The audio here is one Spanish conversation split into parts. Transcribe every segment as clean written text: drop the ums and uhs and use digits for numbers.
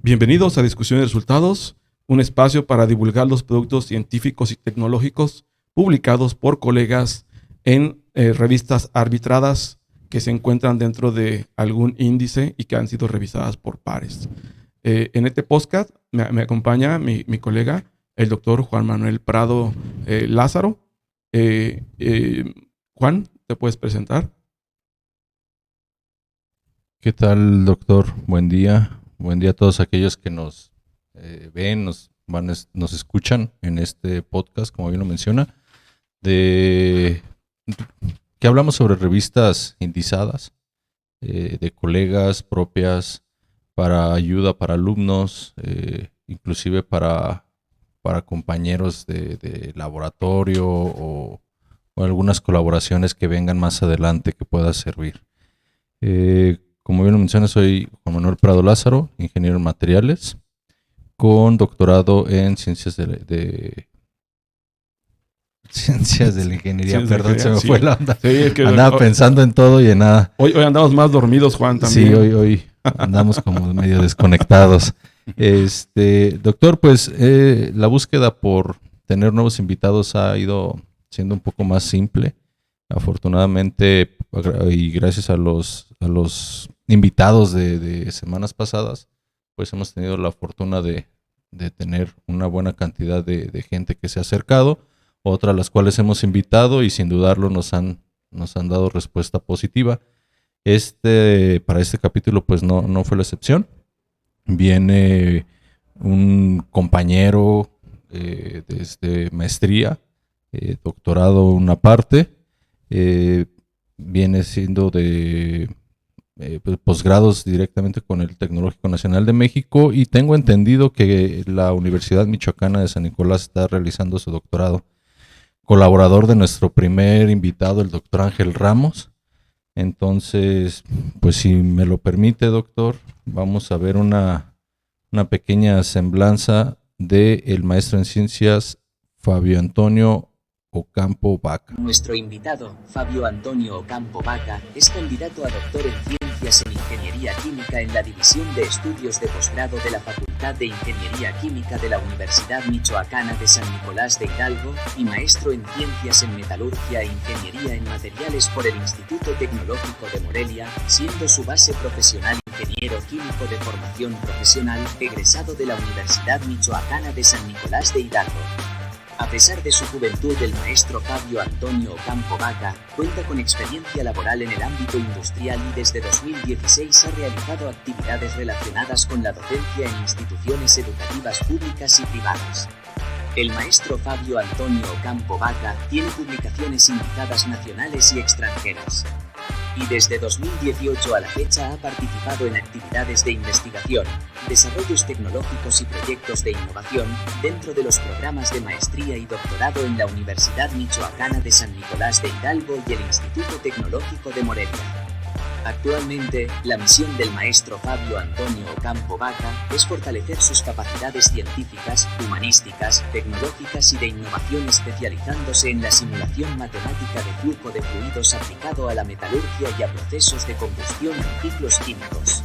Bienvenidos a Discusión de Resultados, un espacio para divulgar los productos científicos y tecnológicos publicados por colegas en revistas arbitradas que se encuentran dentro de algún índice y que han sido revisadas por pares. En este podcast me acompaña mi colega, el doctor Juan Manuel Prado Lázaro. Juan, ¿te puedes presentar? ¿Qué tal, doctor? Buen día. Buen día a todos aquellos que nos ven, nos escuchan en este podcast, como bien lo menciona, que hablamos sobre revistas indizadas, de colegas propias, para ayuda para alumnos, inclusive para compañeros de laboratorio o algunas colaboraciones que vengan más adelante que pueda servir. Como bien lo mencioné, soy Juan Manuel Prado Lázaro, ingeniero en materiales, con doctorado en ciencias de la ingeniería. Perdón, se me fue la onda. Sí, es que andaba pensando en todo y en nada. Hoy andamos más dormidos, Juan, también. Sí, hoy andamos como medio desconectados. Doctor, pues la búsqueda por tener nuevos invitados ha ido siendo un poco más simple. Afortunadamente, y gracias a los invitados de semanas pasadas, pues hemos tenido la fortuna de tener una buena cantidad de gente que se ha acercado, otras a las cuales hemos invitado y sin dudarlo nos han dado respuesta positiva. Para este capítulo pues no fue la excepción. Viene un compañero desde maestría, doctorado una parte, viene siendo de posgrados directamente con el Tecnológico Nacional de México, y tengo entendido que la Universidad Michoacana de San Nicolás está realizando su doctorado. Colaborador de nuestro primer invitado, el doctor Ángel Ramos. Entonces, pues si me lo permite, doctor, vamos a ver una pequeña semblanza del maestro en ciencias Fabio Antonio Ocampo Vaca. Nuestro invitado, Fabio Antonio Ocampo Vaca, es candidato a doctor en Ciencias en Ingeniería Química en la División de Estudios de Posgrado de la Facultad de Ingeniería Química de la Universidad Michoacana de San Nicolás de Hidalgo, y maestro en Ciencias en Metalurgia e Ingeniería en Materiales por el Instituto Tecnológico de Morelia, siendo su base profesional ingeniero químico de formación profesional, egresado de la Universidad Michoacana de San Nicolás de Hidalgo. A pesar de su juventud, el maestro Fabio Antonio Ocampo Vaca cuenta con experiencia laboral en el ámbito industrial y desde 2016 ha realizado actividades relacionadas con la docencia en instituciones educativas públicas y privadas. El maestro Fabio Antonio Ocampo Vaca tiene publicaciones indicadas nacionales y extranjeras. Y desde 2018 a la fecha ha participado en actividades de investigación, desarrollos tecnológicos y proyectos de innovación dentro de los programas de maestría y doctorado en la Universidad Michoacana de San Nicolás de Hidalgo y el Instituto Tecnológico de Morelia. Actualmente, la misión del maestro Fabio Antonio Ocampo Vaca es fortalecer sus capacidades científicas, humanísticas, tecnológicas y de innovación, especializándose en la simulación matemática de flujo de fluidos aplicado a la metalurgia y a procesos de combustión en ciclos químicos.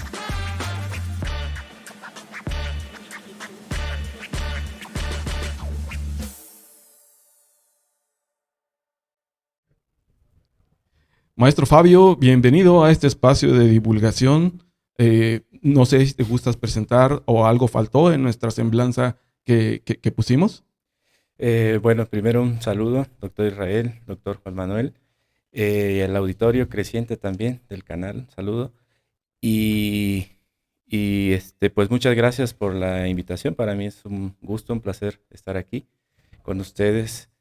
Maestro Fabio, bienvenido a este espacio de divulgación. No sé si te gustas presentar o algo faltó en nuestra semblanza que pusimos. Bueno, primero un saludo, doctor Israel, doctor Juan Manuel, y al auditorio creciente también del canal, saludo. Y pues muchas gracias por la invitación. Para mí es un gusto, un placer estar aquí con ustedes.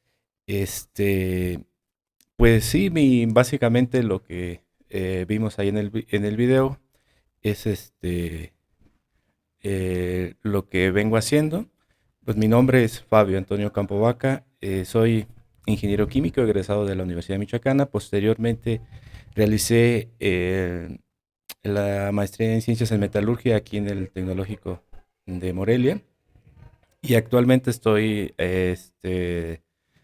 Pues sí, básicamente lo que vimos ahí en el video es lo que vengo haciendo. Pues mi nombre es Fabio Antonio Ocampo Vaca, soy ingeniero químico egresado de la Universidad Michoacana. Posteriormente realicé la maestría en Ciencias en Metalurgia aquí en el Tecnológico de Morelia, y actualmente estoy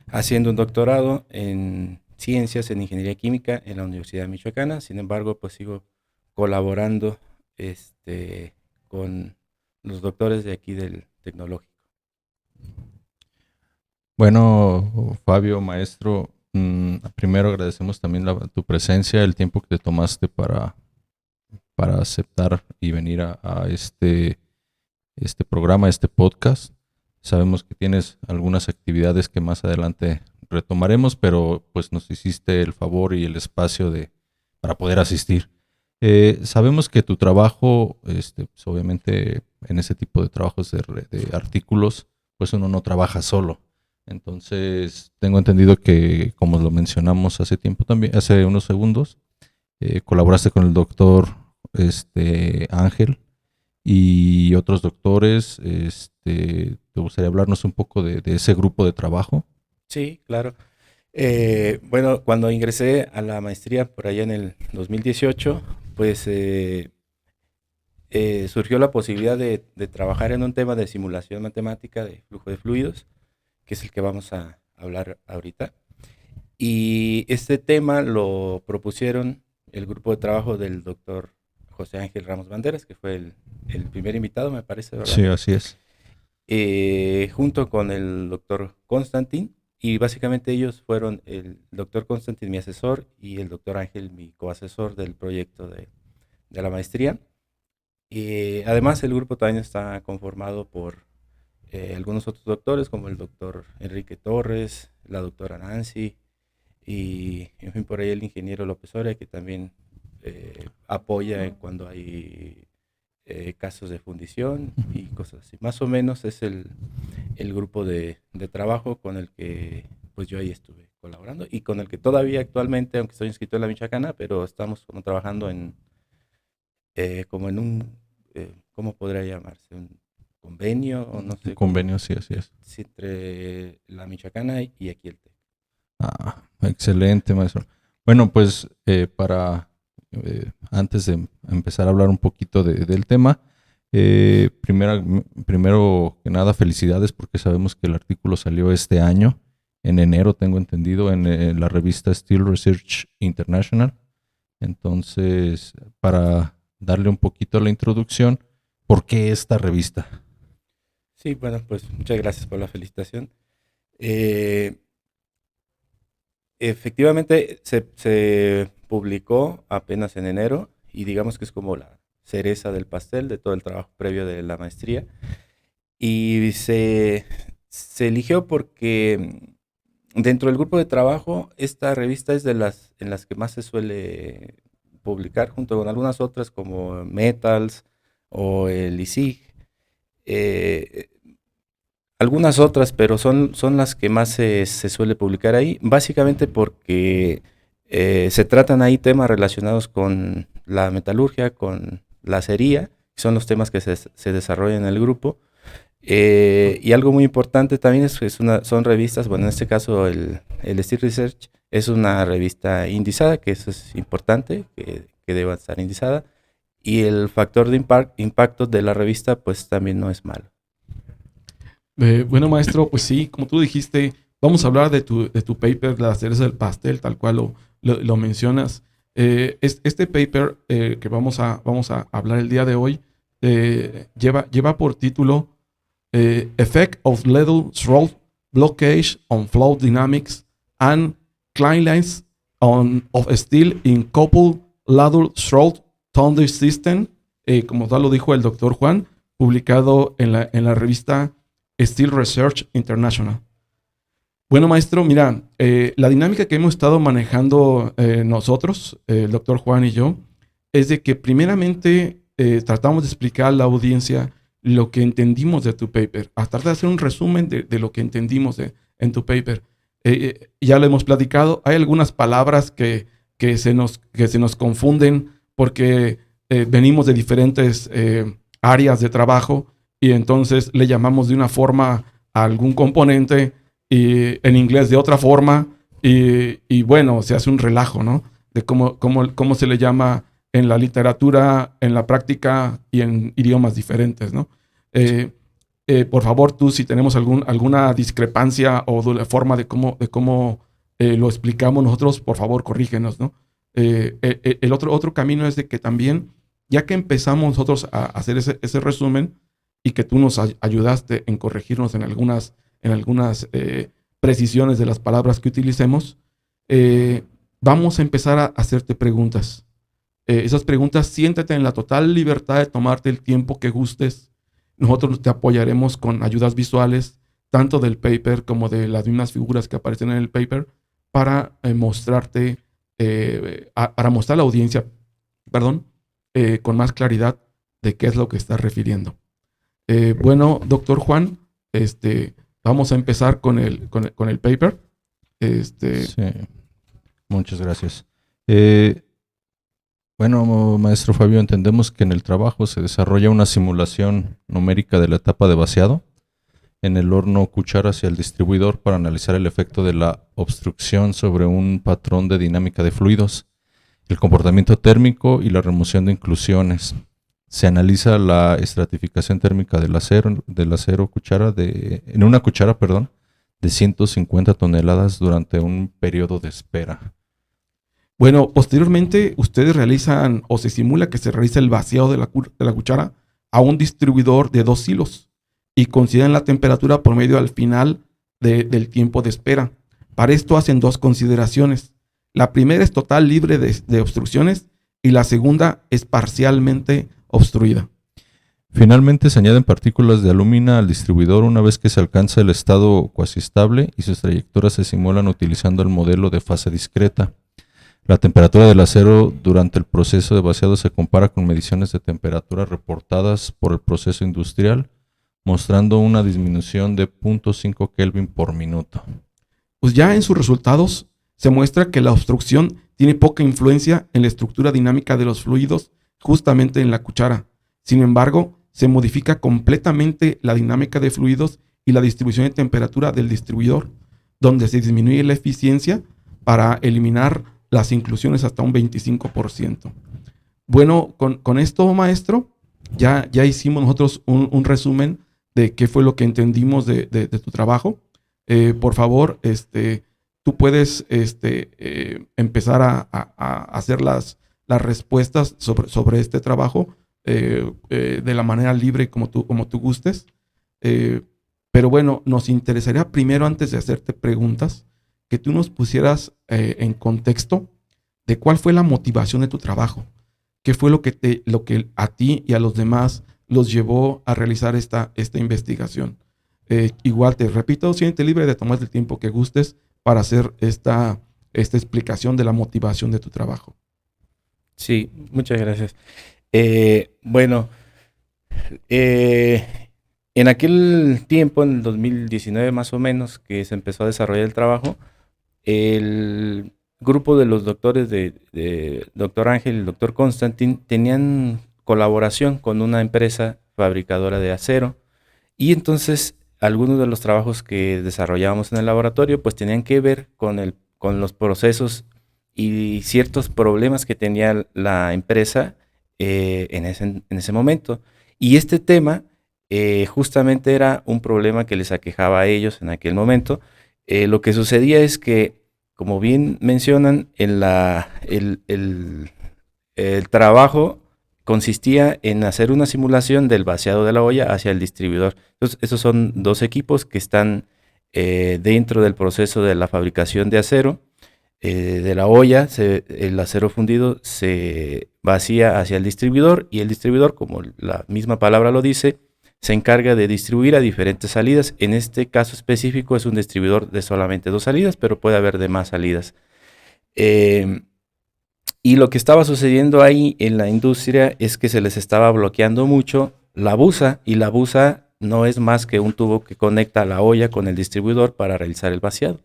haciendo un doctorado en Ciencias en Ingeniería Química en la Universidad Michoacana. Sin embargo, pues sigo colaborando con los doctores de aquí del tecnológico. Bueno, Fabio, maestro, primero agradecemos también tu presencia, el tiempo que te tomaste para aceptar y venir a este programa, este podcast. Sabemos que tienes algunas actividades que más adelante retomaremos, pero pues nos hiciste el favor y el espacio para poder asistir. Sabemos que tu trabajo, pues obviamente en ese tipo de trabajos de artículos, pues uno no trabaja solo. Entonces, tengo entendido que, como lo mencionamos hace tiempo también, hace unos segundos, colaboraste con el doctor Ángel y otros doctores. ¿Te gustaría hablarnos un poco de ese grupo de trabajo? Sí, claro. Bueno, cuando ingresé a la maestría por allá en el 2018, pues surgió la posibilidad de trabajar en un tema de simulación matemática de flujo de fluidos, que es el que vamos a hablar ahorita. Y este tema lo propusieron el grupo de trabajo del doctor José Ángel Ramos Banderas, que fue el primer invitado, me parece, ¿verdad? Sí, así es. Junto con el doctor Constantin, y básicamente ellos fueron el doctor Constantin, mi asesor, y el doctor Ángel, mi coasesor del proyecto de la maestría. Además, el grupo también está conformado por algunos otros doctores, como el doctor Enrique Torres, la doctora Nancy, y en fin, por ahí el ingeniero López Oria, que también apoya cuando hay casos de fundición y cosas así. Más o menos es el grupo de trabajo con el que pues yo ahí estuve colaborando y con el que todavía actualmente, aunque estoy inscrito en la Michoacana, pero estamos como trabajando como en un, ¿cómo podría llamarse? Un convenio o no sé. Convenio, sí, así es. Sí, entre la Michoacana y aquí el TEC. Excelente, maestro. Bueno, pues antes de empezar a hablar un poquito del tema, primero que nada, felicidades porque sabemos que el artículo salió este año, en enero, tengo entendido, en la revista Steel Research International. Entonces, para darle un poquito a la introducción, ¿por qué esta revista? Sí, bueno, pues muchas gracias por la felicitación. Efectivamente, se publicó apenas en enero y digamos que es como la cereza del pastel de todo el trabajo previo de la maestría. Y se eligió porque dentro del grupo de trabajo, esta revista es de las en las que más se suele publicar, junto con algunas otras como Metals o el ISIG. Algunas otras, pero son las que más se suele publicar ahí, básicamente porque se tratan ahí temas relacionados con la metalurgia, con la acería, que son los temas que se desarrollan en el grupo. Y algo muy importante también son revistas, bueno, en este caso el Steel Research es una revista indizada, que eso es importante, que deba estar indizada, y el factor de impacto de la revista pues también no es malo. Bueno, maestro, pues sí, como tú dijiste, vamos a hablar de tu paper, la cereza del pastel, tal cual lo mencionas. Este paper que vamos a hablar el día de hoy lleva por título Effect of Ladle Throat Blockage on Flow Dynamics and Cleanliness of Steel in Coupled Ladle Throat Thunder System, como tal lo dijo el doctor Juan, publicado en la revista Steel Research International. Bueno, maestro, mira, la dinámica que hemos estado manejando nosotros, el doctor Juan y yo, es de que primeramente tratamos de explicar a la audiencia lo que entendimos de tu paper, a tratar de hacer un resumen de lo que entendimos en tu paper. Ya lo hemos platicado, hay algunas palabras que se nos confunden porque venimos de diferentes áreas de trabajo y entonces le llamamos de una forma a algún componente y en inglés de otra forma y bueno, se hace un relajo, ¿no? De cómo se le llama en la literatura, en la práctica y en idiomas diferentes, ¿no? Por favor, tú, si tenemos alguna discrepancia o de la forma de cómo lo explicamos nosotros, por favor, corrígenos, ¿no? El otro camino es de que también, ya que empezamos nosotros a hacer ese resumen, y que tú nos ayudaste en corregirnos en algunas precisiones de las palabras que utilicemos, vamos a empezar a hacerte preguntas. Esas preguntas, siéntate en la total libertad de tomarte el tiempo que gustes. Nosotros te apoyaremos con ayudas visuales, tanto del paper como de las mismas figuras que aparecen en el paper, para mostrarte, para mostrar a la audiencia, con más claridad de qué es lo que estás refiriendo. Bueno, doctor Juan, vamos a empezar con el paper. Sí, muchas gracias. Bueno, maestro Fabio, entendemos que en el trabajo se desarrolla una simulación numérica de la etapa de vaciado en el horno cuchara hacia el distribuidor para analizar el efecto de la obstrucción sobre un patrón de dinámica de fluidos, el comportamiento térmico y la remoción de inclusiones. Se analiza la estratificación térmica del acero cuchara en una cuchara, de 150 toneladas durante un periodo de espera. Bueno, posteriormente ustedes realizan o se simula que se realiza el vaciado de la cuchara a un distribuidor de 2 hilos y consideran la temperatura promedio al final del tiempo de espera. Para esto hacen 2 consideraciones. La primera es total libre de obstrucciones y la segunda es parcialmente obstruida. Finalmente se añaden partículas de alúmina al distribuidor una vez que se alcanza el estado cuasi estable y sus trayectorias se simulan utilizando el modelo de fase discreta. La temperatura del acero durante el proceso de vaciado se compara con mediciones de temperatura reportadas por el proceso industrial, mostrando una disminución de 0.5 Kelvin por minuto. Pues ya en sus resultados se muestra que la obstrucción tiene poca influencia en la estructura dinámica de los fluidos justamente en la cuchara. Sin embargo, se modifica completamente la dinámica de fluidos y la distribución de temperatura del distribuidor, donde se disminuye la eficiencia para eliminar las inclusiones hasta un 25%. Bueno, con esto, maestro, ya hicimos nosotros un resumen de qué fue lo que entendimos de tu trabajo. Por favor, tú puedes empezar a hacer las respuestas sobre este trabajo de la manera libre como tú gustes. Pero bueno, nos interesaría primero, antes de hacerte preguntas, que tú nos pusieras en contexto de cuál fue la motivación de tu trabajo. ¿Qué fue lo que a ti y a los demás los llevó a realizar esta investigación? Igual te repito, siéntete libre de tomar el tiempo que gustes para hacer esta explicación de la motivación de tu trabajo. Sí, muchas gracias. Bueno, en aquel tiempo, en el 2019 más o menos, que se empezó a desarrollar el trabajo, el grupo de los doctores de Dr. Ángel y el Dr. Constantin tenían colaboración con una empresa fabricadora de acero, y entonces algunos de los trabajos que desarrollábamos en el laboratorio pues tenían que ver con los procesos y ciertos problemas que tenía la empresa en ese momento. Y este tema justamente era un problema que les aquejaba a ellos en aquel momento. Lo que sucedía es que, como bien mencionan, el trabajo consistía en hacer una simulación del vaciado de la olla hacia el distribuidor. Entonces, esos son 2 equipos que están dentro del proceso de la fabricación de acero. De la olla, el acero fundido se vacía hacia el distribuidor, y el distribuidor, como la misma palabra lo dice, se encarga de distribuir a diferentes salidas. En este caso específico es un distribuidor de solamente 2 salidas, pero puede haber de más salidas. Y lo que estaba sucediendo ahí en la industria es que se les estaba bloqueando mucho la busa, y la busa no es más que un tubo que conecta la olla con el distribuidor para realizar el vaciado.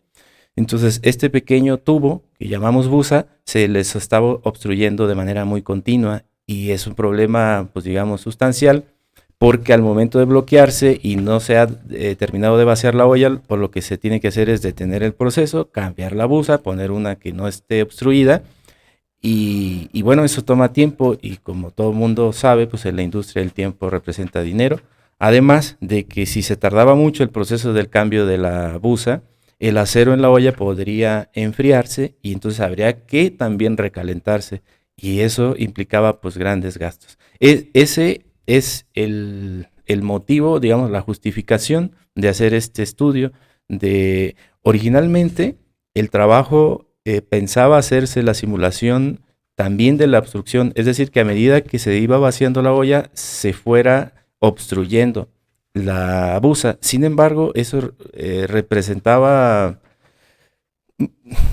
Entonces, este pequeño tubo que llamamos busa se les estaba obstruyendo de manera muy continua, y es un problema, pues digamos, sustancial, porque al momento de bloquearse y no se ha terminado de vaciar la olla, por lo que se tiene que hacer es detener el proceso, cambiar la busa, poner una que no esté obstruida, y bueno, eso toma tiempo, y como todo mundo sabe, pues en la industria el tiempo representa dinero. Además de que si se tardaba mucho el proceso del cambio de la busa, el acero en la olla podría enfriarse, y entonces habría que también recalentarse, y eso implicaba pues grandes gastos. Ese es el motivo, digamos, la justificación de hacer este estudio. Originalmente, el trabajo pensaba hacerse la simulación también de la obstrucción, es decir, que a medida que se iba vaciando la olla, se fuera obstruyendo la busa. Sin embargo, eso representaba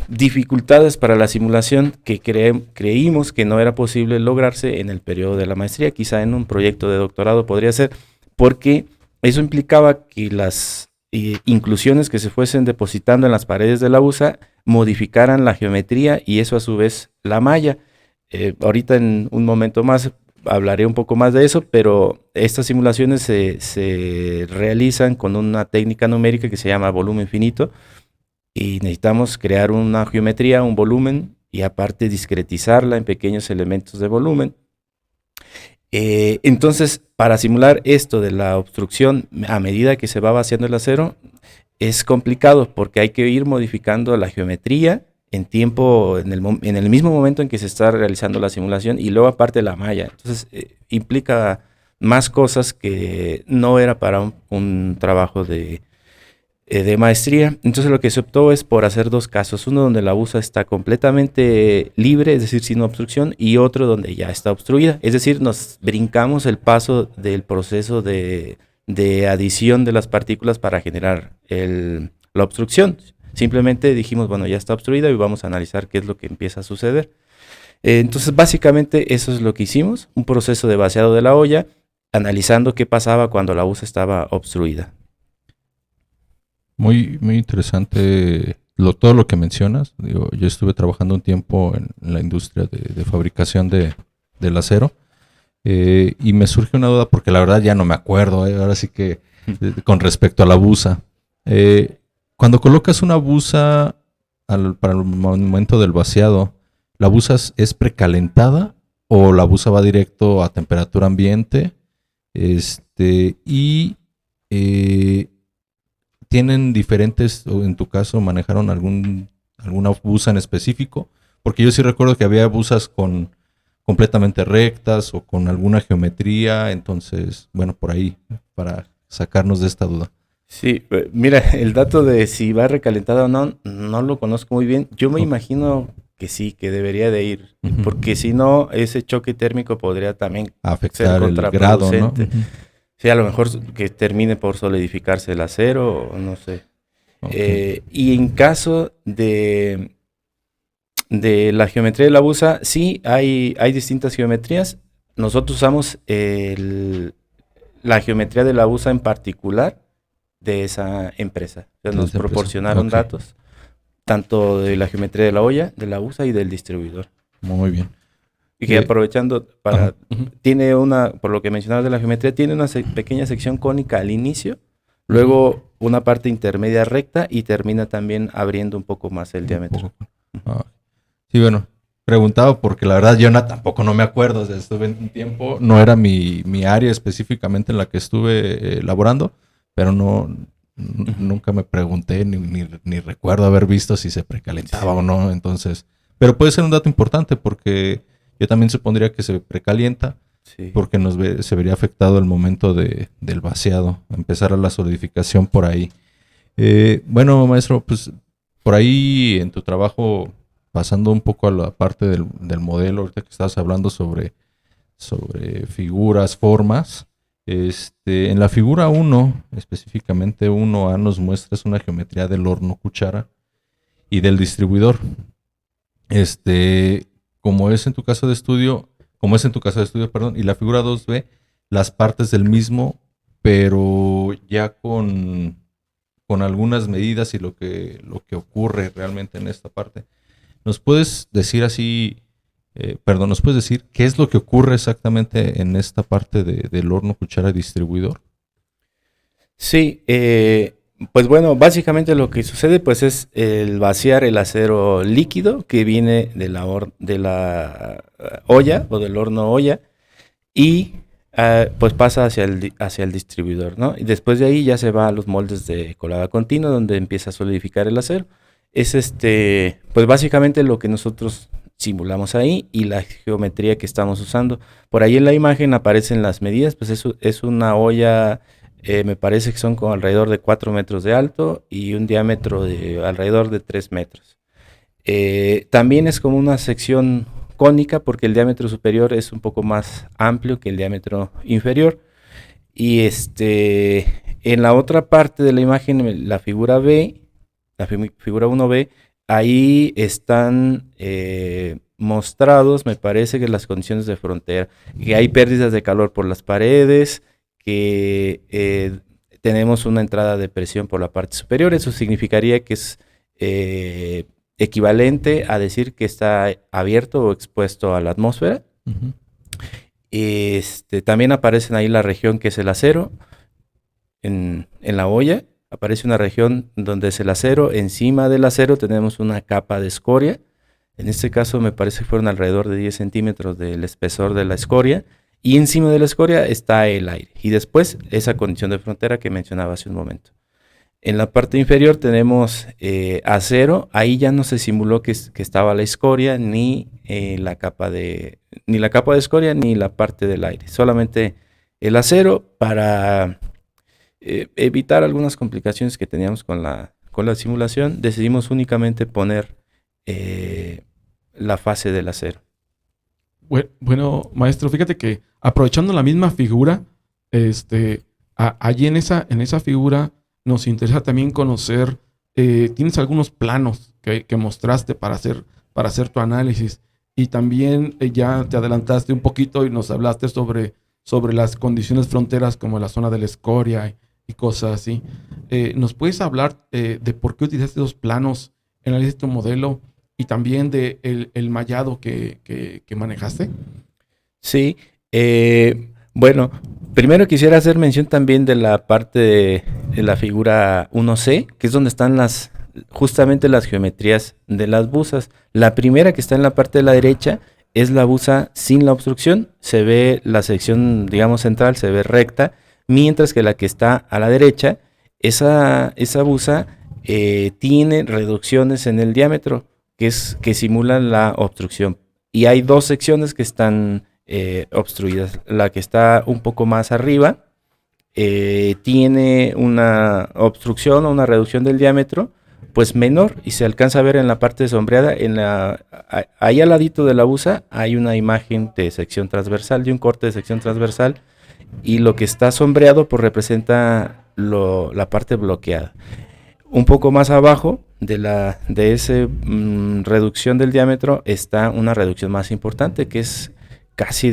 dificultades para la simulación que creímos que no era posible lograrse en el periodo de la maestría, quizá en un proyecto de doctorado podría ser, porque eso implicaba que las inclusiones que se fuesen depositando en las paredes de la busa modificaran la geometría y eso a su vez la malla. Ahorita en un momento más hablaré un poco más de eso, pero estas simulaciones se realizan con una técnica numérica que se llama volumen finito y necesitamos crear una geometría, un volumen y aparte discretizarla en pequeños elementos de volumen. Entonces, para simular esto de la obstrucción a medida que se va vaciando el acero, es complicado porque hay que ir modificando la geometría en tiempo, en el mismo momento en que se está realizando la simulación y luego aparte la malla. Entonces, implica más cosas que no era para un trabajo de maestría. Entonces lo que se optó es por hacer dos casos, uno donde la busa está completamente libre, es decir, sin obstrucción, y otro donde ya está obstruida, es decir, nos brincamos el paso del proceso de adición de las partículas para generar la obstrucción. Simplemente dijimos, bueno, ya está obstruida y vamos a analizar qué es lo que empieza a suceder. Entonces básicamente eso es lo que hicimos, un proceso de vaciado de la olla, analizando qué pasaba cuando la busa estaba obstruida. Muy, muy interesante todo lo que mencionas. Digo, yo estuve trabajando un tiempo en la industria de fabricación del acero y me surge una duda porque la verdad ya no me acuerdo. Ahora sí que con respecto a la busa. Cuando colocas una busa para el momento del vaciado, ¿la busa es precalentada o la busa va directo a temperatura ambiente? ¿Tienen diferentes, o en tu caso manejaron alguna busa en específico? Porque yo sí recuerdo que había busas completamente rectas o con alguna geometría, entonces, bueno, por ahí, para sacarnos de esta duda. Sí, mira, el dato de si va recalentada o no, no lo conozco muy bien. Yo me imagino que sí, que debería de ir, porque si no, ese choque térmico podría también afectar el grado, ¿no? Sí, a lo mejor que termine por solidificarse el acero, o no sé. Okay. Y en caso de la geometría de la busa, sí, hay distintas geometrías. Nosotros usamos la geometría de la busa en particular de esa empresa. O sea, nos proporcionaron datos, tanto de la geometría de la olla, de la busa y del distribuidor. Muy bien. Y que aprovechando, tiene por lo que mencionabas de la geometría, tiene una pequeña sección cónica al inicio, luego una parte intermedia recta y termina también abriendo un poco más el diámetro. Sí, bueno, preguntaba porque la verdad yo tampoco no me acuerdo, o sea, estuve en un tiempo, no era mi área específicamente en la que estuve laborando, pero nunca me pregunté ni recuerdo haber visto si se precalentaba o no, entonces, pero puede ser un dato importante porque yo también supondría que se precalienta, porque se vería afectado el momento del vaciado, empezar a la solidificación por ahí. Bueno, maestro, pues por ahí en tu trabajo, pasando un poco a la parte del modelo, ahorita que estabas hablando sobre figuras, formas, en la figura 1, específicamente 1A, nos muestras una geometría del horno cuchara y del distribuidor. Como es en tu caso de estudio, y la figura 2B, las partes del mismo, pero ya con algunas medidas y lo que ocurre realmente en esta parte. ¿Nos puedes decir qué es lo que ocurre exactamente en esta parte del horno cuchara distribuidor? Sí, pues bueno, básicamente lo que sucede pues es el vaciar el acero líquido que viene de la olla o del horno olla y pues pasa hacia el distribuidor, ¿no? Y después de ahí ya se va a los moldes de colada continua donde empieza a solidificar el acero. Es pues básicamente lo que nosotros simulamos ahí y la geometría que estamos usando. Por ahí en la imagen aparecen las medidas, pues es una olla, me parece que son como alrededor de 4 metros de alto y un diámetro de alrededor de 3 metros. También es como una sección cónica porque el diámetro superior es un poco más amplio que el diámetro inferior. Y en la otra parte de la imagen, la figura B, la figura 1B, ahí están mostrados, me parece que las condiciones de frontera, que hay pérdidas de calor por las paredes, que tenemos una entrada de presión por la parte superior. Eso significaría que es equivalente a decir que está abierto o expuesto a la atmósfera. Ujú. También aparecen ahí la región que es el acero en la olla. Aparece una región donde es el acero. Encima del acero tenemos una capa de escoria. En este caso me parece que fueron alrededor de 10 centímetros del espesor de la escoria. Y encima de la escoria está el aire. Y después esa condición de frontera que mencionaba hace un momento. En la parte inferior tenemos acero. Ahí ya no se simuló que estaba la escoria, ni la capa de escoria, ni la parte del aire. Solamente el acero para evitar algunas complicaciones que teníamos con la simulación. Decidimos únicamente poner la fase del acero. Bueno, maestro, fíjate que aprovechando la misma figura, allí en esa figura nos interesa también conocer, tienes algunos planos que mostraste para hacer tu análisis, y también ya te adelantaste un poquito y nos hablaste sobre las condiciones fronteras como la zona de la escoria y cosas así. ¿Nos puedes hablar de por qué utilizaste esos planos en el tu modelo y también de el mallado que manejaste? Sí, bueno, primero quisiera hacer mención también de la parte de la figura 1C, que es donde están justamente las geometrías de las busas. La primera, que está en la parte de la derecha, es la busa sin la obstrucción. Se ve la sección, digamos, central, se ve recta, mientras que la que está a la derecha, esa busa tiene reducciones en el diámetro, que simulan la obstrucción. Y hay dos secciones que están obstruidas. La que está un poco más arriba tiene una obstrucción o una reducción del diámetro pues menor, y se alcanza a ver en la parte sombreada, ahí al ladito de la busa hay una imagen de sección transversal, de un corte de sección transversal, y lo que está sombreado pues representa la parte bloqueada. Un poco más abajo de esa reducción del diámetro está una reducción más importante, que es casi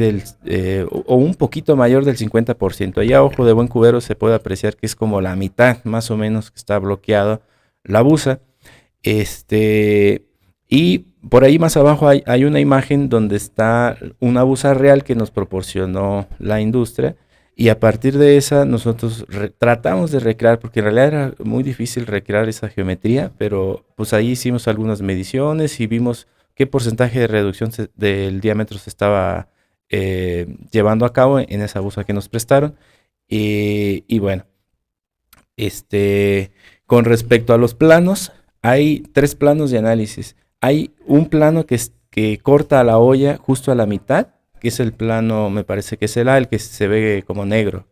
o un poquito mayor del 50%. Allá a ojo de buen cubero se puede apreciar que es como la mitad más o menos que está bloqueada la busa. Y por ahí más abajo hay una imagen donde está una busa real que nos proporcionó la industria, y a partir de esa nosotros tratamos de recrear, porque en realidad era muy difícil recrear esa geometría, pero pues ahí hicimos algunas mediciones y vimos qué porcentaje de reducción del diámetro se estaba llevando a cabo en esa busa que nos prestaron. Y bueno, con respecto a los planos, hay 3 planos de análisis. Hay un plano que corta a la olla justo a la mitad, que es el plano, me parece que es el que se ve como negro.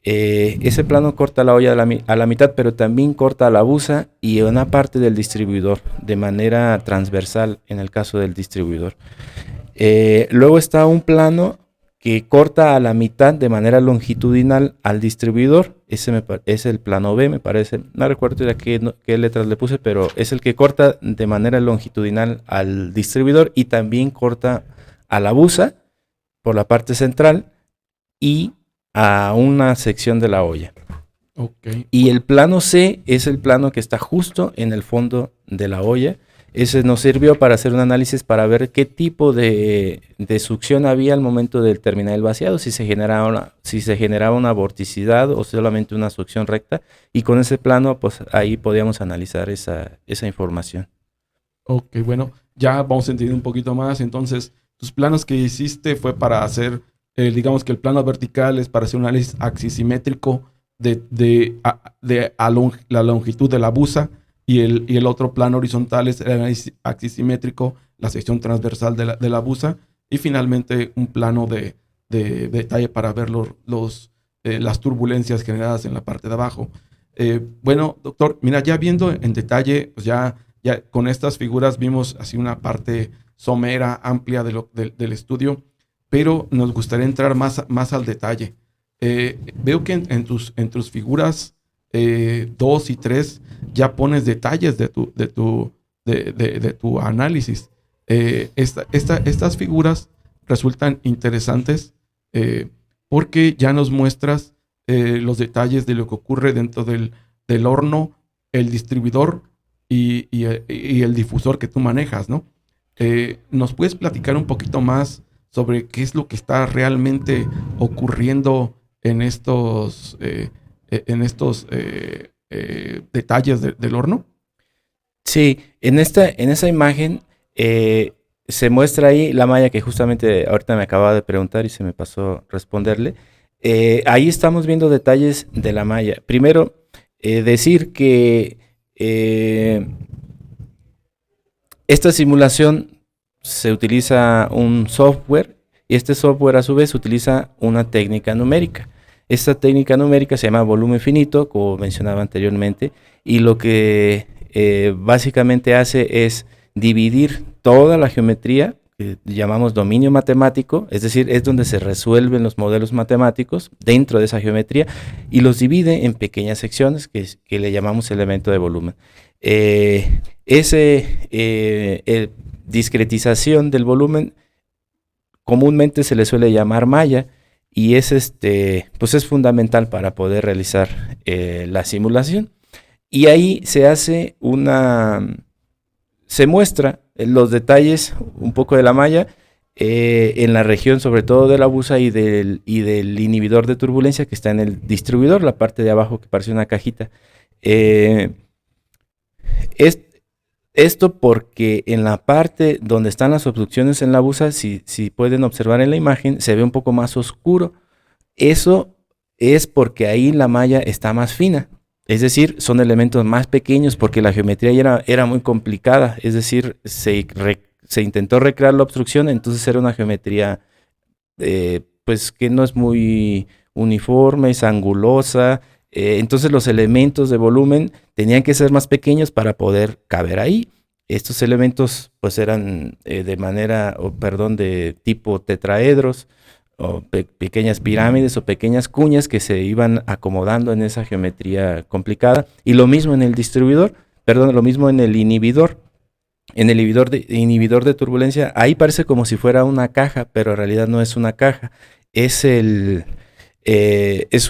Ese plano corta la olla a la mitad, pero también corta la busa y una parte del distribuidor, de manera transversal en el caso del distribuidor. Luego está un plano que corta a la mitad de manera longitudinal al distribuidor. Ese es el plano B, me parece. No recuerdo qué letras le puse, pero es el que corta de manera longitudinal al distribuidor y también corta a la busa por la parte central y a una sección de la olla. Okay. Y el plano C es el plano que está justo en el fondo de la olla. Ese nos sirvió para hacer un análisis para ver qué tipo de succión había al momento de terminar el vaciado, si se generaba una vorticidad o solamente una succión recta, y con ese plano pues ahí podíamos analizar esa información. Ok, bueno, ya vamos a entender un poquito más. Entonces, tus planos que hiciste fue para hacer, digamos que el plano vertical es para hacer un análisis axisimétrico de la longitud de la busa, y el otro plano horizontal es el análisis axisimétrico la sección transversal de la busa y finalmente un plano de detalle para ver las turbulencias generadas en la parte de abajo. Bueno, doctor, mira, ya viendo en detalle, pues ya con estas figuras vimos así una parte somera, amplia del estudio, pero nos gustaría entrar más al detalle. Veo que en tus figuras 2 y 3 ya pones detalles de tu análisis. Estas figuras resultan interesantes porque ya nos muestras los detalles de lo que ocurre dentro del horno, el distribuidor y el difusor que tú manejas, ¿no? ¿Nos puedes platicar un poquito más sobre qué es lo que está realmente ocurriendo en estos detalles del horno? Sí, en esa imagen se muestra ahí la malla que justamente ahorita me acababa de preguntar y se me pasó responderle. Ahí estamos viendo detalles de la malla. Primero, decir que esta simulación se utiliza un software y este software a su vez utiliza una técnica numérica. Esta técnica numérica se llama volumen finito, como mencionaba anteriormente, y lo que básicamente hace es dividir toda la geometría, que llamamos dominio matemático, es decir, es donde se resuelven los modelos matemáticos dentro de esa geometría, y los divide en pequeñas secciones que le llamamos elemento de volumen. Discretización del volumen comúnmente se le suele llamar malla, y pues es fundamental para poder realizar la simulación. Y ahí se muestra los detalles un poco de la malla en la región sobre todo de la busa y del inhibidor de turbulencia que está en el distribuidor, la parte de abajo que parece una cajita. Esto porque en la parte donde están las obstrucciones en la busa, si pueden observar en la imagen, se ve un poco más oscuro. Eso es porque ahí la malla está más fina. Es decir, son elementos más pequeños porque la geometría era muy complicada. Es decir, se intentó recrear la obstrucción, entonces era una geometría pues que no es muy uniforme, es angulosa. Entonces los elementos de volumen tenían que ser más pequeños para poder caber ahí. Estos elementos pues eran de tipo tetraedros, o pequeñas pirámides o pequeñas cuñas que se iban acomodando en esa geometría complicada. Y lo mismo en el lo mismo en el inhibidor. En el inhibidor de turbulencia, ahí parece como si fuera una caja, pero en realidad no es una caja. Es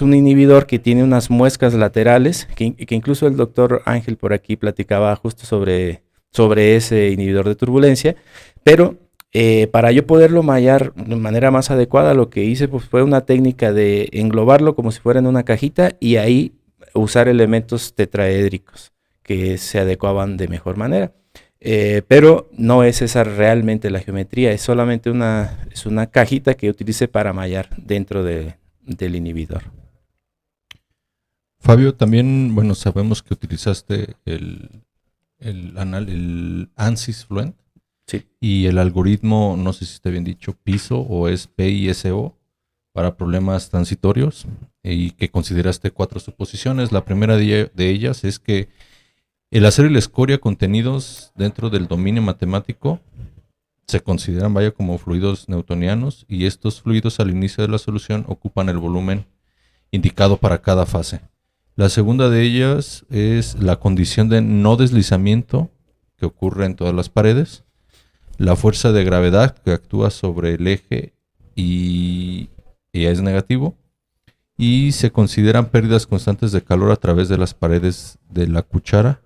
un inhibidor que tiene unas muescas laterales, que incluso el doctor Ángel por aquí platicaba justo sobre ese inhibidor de turbulencia, pero para yo poderlo mallar de manera más adecuada, lo que hice pues, fue una técnica de englobarlo como si fuera en una cajita y ahí usar elementos tetraédricos que se adecuaban de mejor manera. Pero no es esa realmente la geometría, es solamente una cajita que utilicé para mallar dentro del inhibidor. Fabio, también, bueno, sabemos que utilizaste el ANSYS Fluent. Sí. Y el algoritmo, no sé si está bien dicho, PISO o es PISO para problemas transitorios, y que consideraste 4 suposiciones. La primera de ellas es que el acero y la escoria contenidos dentro del dominio matemático se consideran como fluidos newtonianos, y estos fluidos al inicio de la solución ocupan el volumen indicado para cada fase. La segunda de ellas es la condición de no deslizamiento que ocurre en todas las paredes, la fuerza de gravedad que actúa sobre el eje y es negativo, y se consideran pérdidas constantes de calor a través de las paredes de la cuchara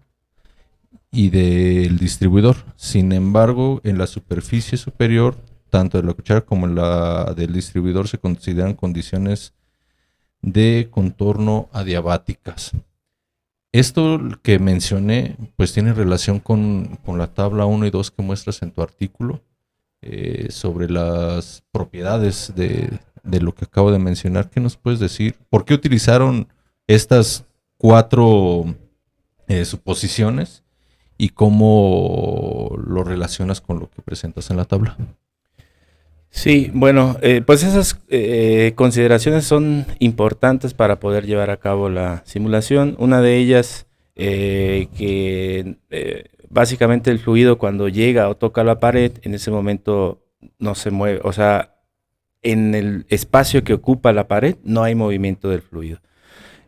y del distribuidor. Sin embargo, en la superficie superior, tanto de la cuchara como en la del distribuidor, se consideran condiciones de contorno adiabáticas. Esto que mencioné, pues tiene relación con la tabla 1 y 2 que muestras en tu artículo sobre las propiedades de lo que acabo de mencionar. ¿Qué nos puedes decir? ¿Por qué utilizaron estas 4 suposiciones? y cómo lo relacionas con lo que presentas en la tabla. Sí, bueno, pues esas consideraciones son importantes para poder llevar a cabo la simulación. Una de ellas, que básicamente el fluido cuando llega o toca la pared, en ese momento no se mueve, o sea, en el espacio que ocupa la pared no hay movimiento del fluido.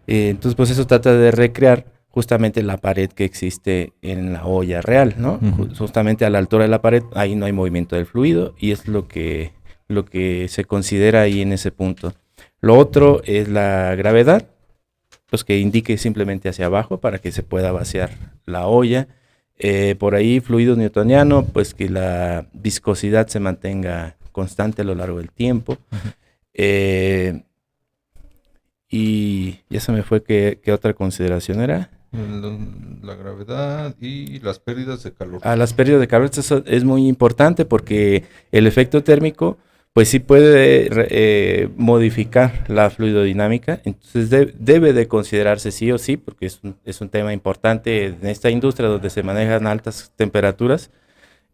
Entonces, pues eso trata de recrear justamente la pared que existe en la olla real, ¿no? Justamente a la altura de la pared, ahí no hay movimiento del fluido y es lo que se considera ahí en ese punto. Lo otro es la gravedad, pues que indique simplemente hacia abajo para que se pueda vaciar la olla. Por ahí fluido newtoniano, pues que la viscosidad se mantenga constante a lo largo del tiempo. Y ya se me fue qué otra consideración era. La gravedad y las pérdidas de calor. Las pérdidas de calor, eso es muy importante porque el efecto térmico pues sí puede modificar la fluidodinámica, entonces debe de considerarse sí o sí, porque es un tema importante en esta industria donde se manejan altas temperaturas,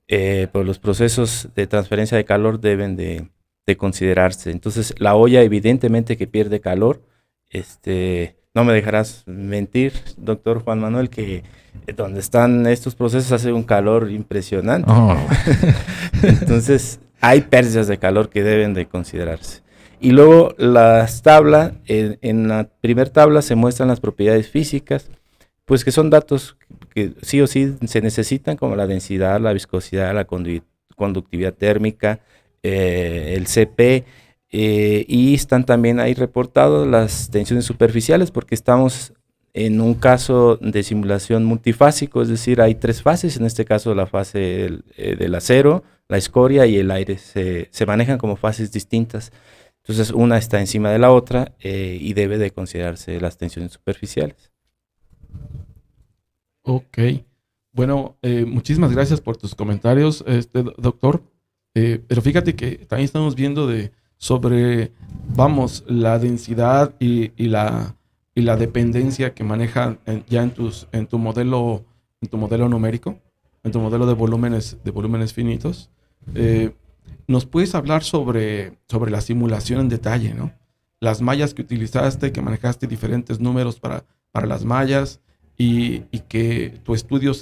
pues los procesos de transferencia de calor deben de considerarse. Entonces la olla evidentemente que pierde calor, no me dejarás mentir, doctor Juan Manuel, que donde están estos procesos hace un calor impresionante. Oh. Entonces hay pérdidas de calor que deben de considerarse. Y luego las tablas, en la primera tabla se muestran las propiedades físicas, pues que son datos que sí o sí se necesitan, como la densidad, la viscosidad, la conductividad térmica, el CP, y están también ahí reportados las tensiones superficiales, porque estamos en un caso de simulación multifásico, es decir, hay 3 fases, en este caso la fase del acero, la escoria y el aire se manejan como fases distintas. Entonces una está encima de la otra y debe de considerarse las tensiones superficiales. Ok. Bueno, muchísimas gracias por tus comentarios, doctor. Pero fíjate que también estamos viendo sobre la densidad y la dependencia que maneja ya en tu modelo numérico, en tu modelo de volúmenes finitos. ¿Nos puedes hablar sobre la simulación en detalle, ¿no? Las mallas que utilizaste, que manejaste diferentes números para las mallas y que tu estudio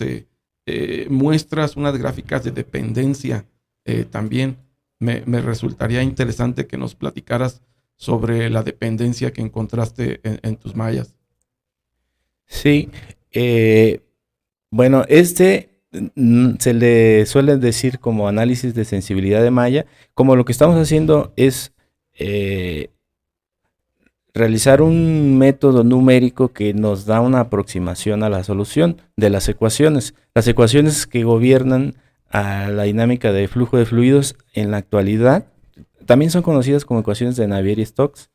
muestras unas gráficas de dependencia también. Me resultaría interesante que nos platicaras sobre la dependencia que encontraste en tus mallas. Sí, bueno, se le suele decir como análisis de sensibilidad de malla, como lo que estamos haciendo es realizar un método numérico que nos da una aproximación a la solución de las ecuaciones que gobiernan a la dinámica de flujo de fluidos en la actualidad. También son conocidas como ecuaciones de Navier-Stokes.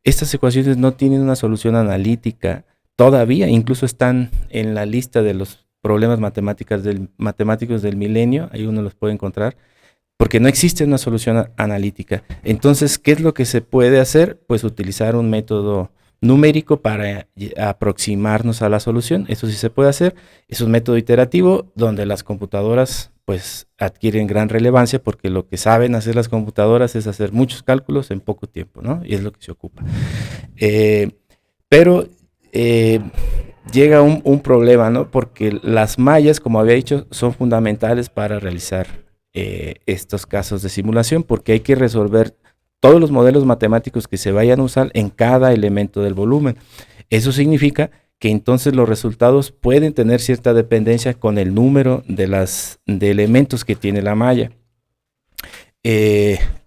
Estas ecuaciones no tienen una solución analítica todavía, incluso están en la lista de los problemas matemáticos del milenio, ahí uno los puede encontrar, porque no existe una solución analítica. Entonces, ¿qué es lo que se puede hacer? Pues utilizar un método numérico para aproximarnos a la solución. Eso sí se puede hacer. Es un método iterativo donde las computadoras pues adquieren gran relevancia porque lo que saben hacer las computadoras es hacer muchos cálculos en poco tiempo, ¿no? Y es lo que se ocupa. Pero llega un problema, ¿no? Porque las mallas, como había dicho, son fundamentales para realizar estos casos de simulación, porque hay que resolver todos los modelos matemáticos que se vayan a usar en cada elemento del volumen. Eso significa que entonces los resultados pueden tener cierta dependencia con el número de elementos que tiene la malla.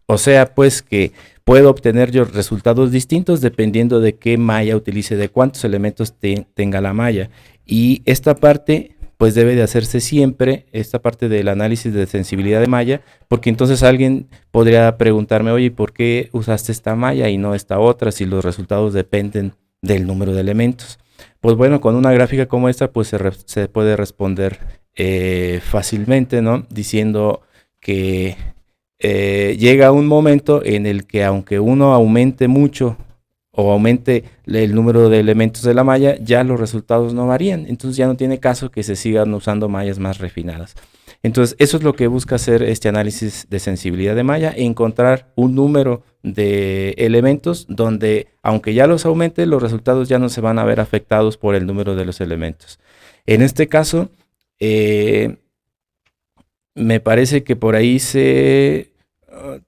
O sea, pues que puedo obtener yo resultados distintos dependiendo de qué malla utilice, de cuántos elementos tenga la malla. Y esta parte pues debe de hacerse siempre, esta parte del análisis de sensibilidad de malla, porque entonces alguien podría preguntarme, oye, ¿por qué usaste esta malla y no esta otra si los resultados dependen del número de elementos? Pues bueno, con una gráfica como esta pues se puede responder fácilmente, ¿no? Diciendo que llega un momento en el que aunque uno aumente mucho o aumente el número de elementos de la malla, ya los resultados no varían. Entonces ya no tiene caso que se sigan usando mallas más refinadas. Entonces eso es lo que busca hacer este análisis de sensibilidad de malla, encontrar un número de elementos donde, aunque ya los aumente, los resultados ya no se van a ver afectados por el número de los elementos. En este caso, me parece que por ahí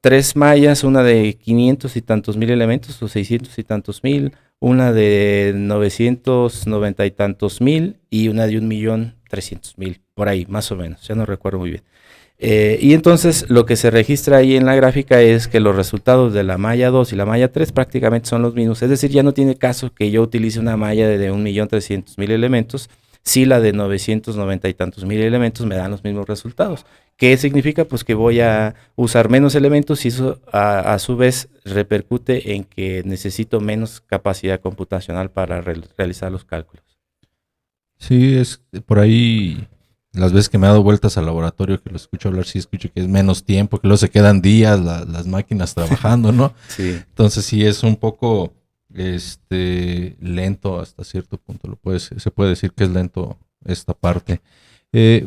tres mallas, una de 500 y tantos mil elementos, o 600 y tantos mil, una de 990 y tantos mil, y una de 1.300.000, por ahí, más o menos, ya no recuerdo muy bien. Y entonces lo que se registra ahí en la gráfica es que los resultados de la malla 2 y la malla 3 prácticamente son los mismos, es decir, ya no tiene caso que yo utilice una malla de 1.300.000 elementos, si la de 990 y tantos mil elementos me dan los mismos resultados. ¿Qué significa? Pues que voy a usar menos elementos y eso a su vez repercute en que necesito menos capacidad computacional para realizar los cálculos. Sí, es por ahí las veces que me he dado vueltas al laboratorio, que lo escucho hablar, sí escucho que es menos tiempo, que luego se quedan días las máquinas trabajando, ¿no? Sí. Entonces sí es un poco lento hasta cierto punto, se puede decir que es lento esta parte.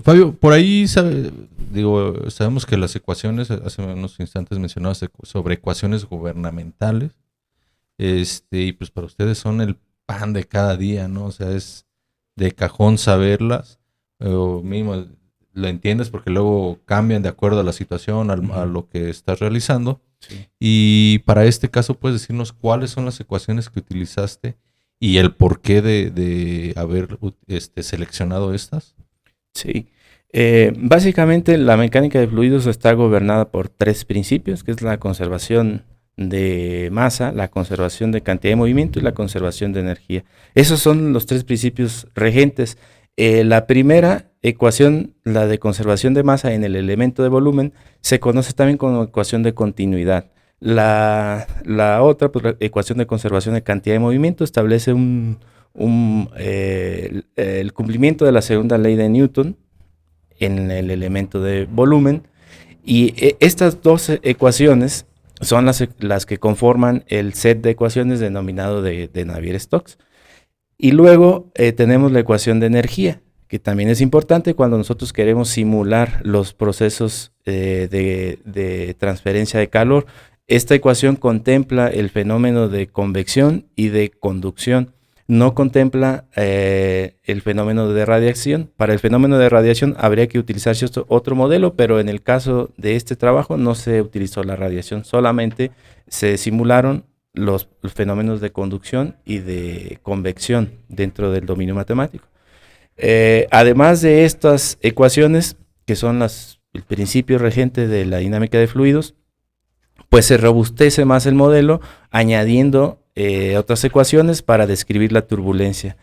Fabio, por ahí sabemos que las ecuaciones, hace unos instantes mencionabas sobre ecuaciones gubernamentales, y pues para ustedes son el pan de cada día, ¿no? O sea, es de cajón saberlas, o mínimo lo entiendes porque luego cambian de acuerdo a la situación, a lo que estás realizando. Sí. Y para este caso, ¿puedes decirnos cuáles son las ecuaciones que utilizaste y el porqué de haber seleccionado estas? Sí. Básicamente la mecánica de fluidos está gobernada por tres principios, que es la conservación de masa, la conservación de cantidad de movimiento y la conservación de energía. Esos son los tres principios regentes. La primera ecuación, la de conservación de masa en el elemento de volumen, se conoce también como ecuación de continuidad. La otra, pues, la ecuación de conservación de cantidad de movimiento, establece el cumplimiento de la segunda ley de Newton en el elemento de volumen. Y estas dos ecuaciones son las que conforman el set de ecuaciones denominado de Navier-Stokes. Y luego tenemos la ecuación de energía, que también es importante cuando nosotros queremos simular los procesos de transferencia de calor. Esta ecuación contempla el fenómeno de convección y de conducción, no contempla el fenómeno de radiación. Para el fenómeno de radiación habría que utilizarse otro modelo, pero en el caso de este trabajo no se utilizó la radiación, solamente se simularon los fenómenos de conducción y de convección dentro del dominio matemático. Además de estas ecuaciones, que son el principio regente de la dinámica de fluidos, pues se robustece más el modelo añadiendo otras ecuaciones para describir la turbulencia.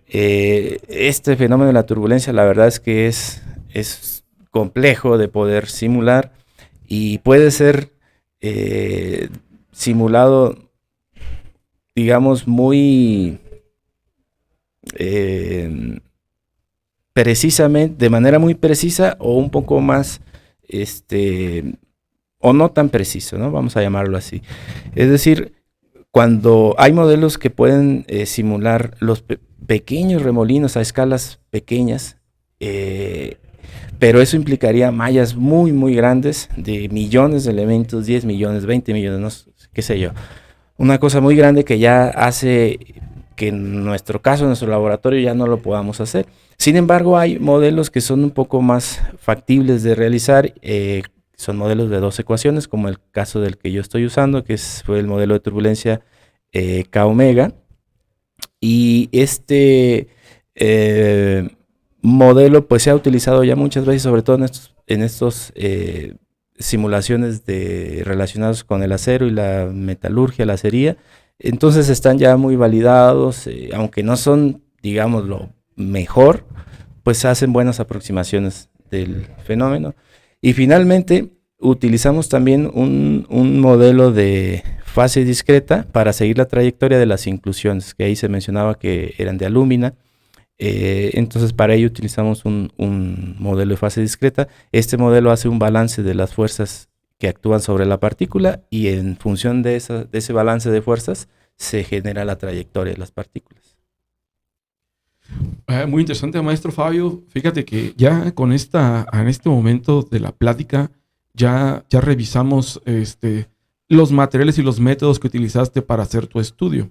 Este fenómeno de la turbulencia, la verdad es que es complejo de poder simular y puede ser simulado, digamos, muy precisamente, de manera muy precisa o un poco más, o no tan preciso, ¿no? Vamos a llamarlo así. Es decir, cuando hay modelos que pueden simular los pequeños remolinos a escalas pequeñas, pero eso implicaría mallas muy, muy grandes de millones de elementos, 10 millones, 20 millones, no sé, qué sé yo. Una cosa muy grande que ya hace que en nuestro caso, en nuestro laboratorio, ya no lo podamos hacer. Sin embargo, hay modelos que son un poco más factibles de realizar, son modelos de dos ecuaciones, como el caso del que yo estoy usando, que fue el modelo de turbulencia K omega. Y este modelo pues se ha utilizado ya muchas veces, sobre todo en estos simulaciones relacionadas con el acero y la metalurgia, la acería. Entonces están ya muy validados, aunque no son, digamos, lo mejor, pues hacen buenas aproximaciones del fenómeno. Y finalmente utilizamos también un modelo de fase discreta para seguir la trayectoria de las inclusiones, que ahí se mencionaba que eran de alúmina. Entonces para ello utilizamos un modelo de fase discreta. Este modelo hace un balance de las fuerzas que actúan sobre la partícula y en función de ese balance de fuerzas se genera la trayectoria de las partículas. Muy interesante, maestro Fabio. Fíjate que ya en este momento de la plática, ya revisamos los materiales y los métodos que utilizaste para hacer tu estudio.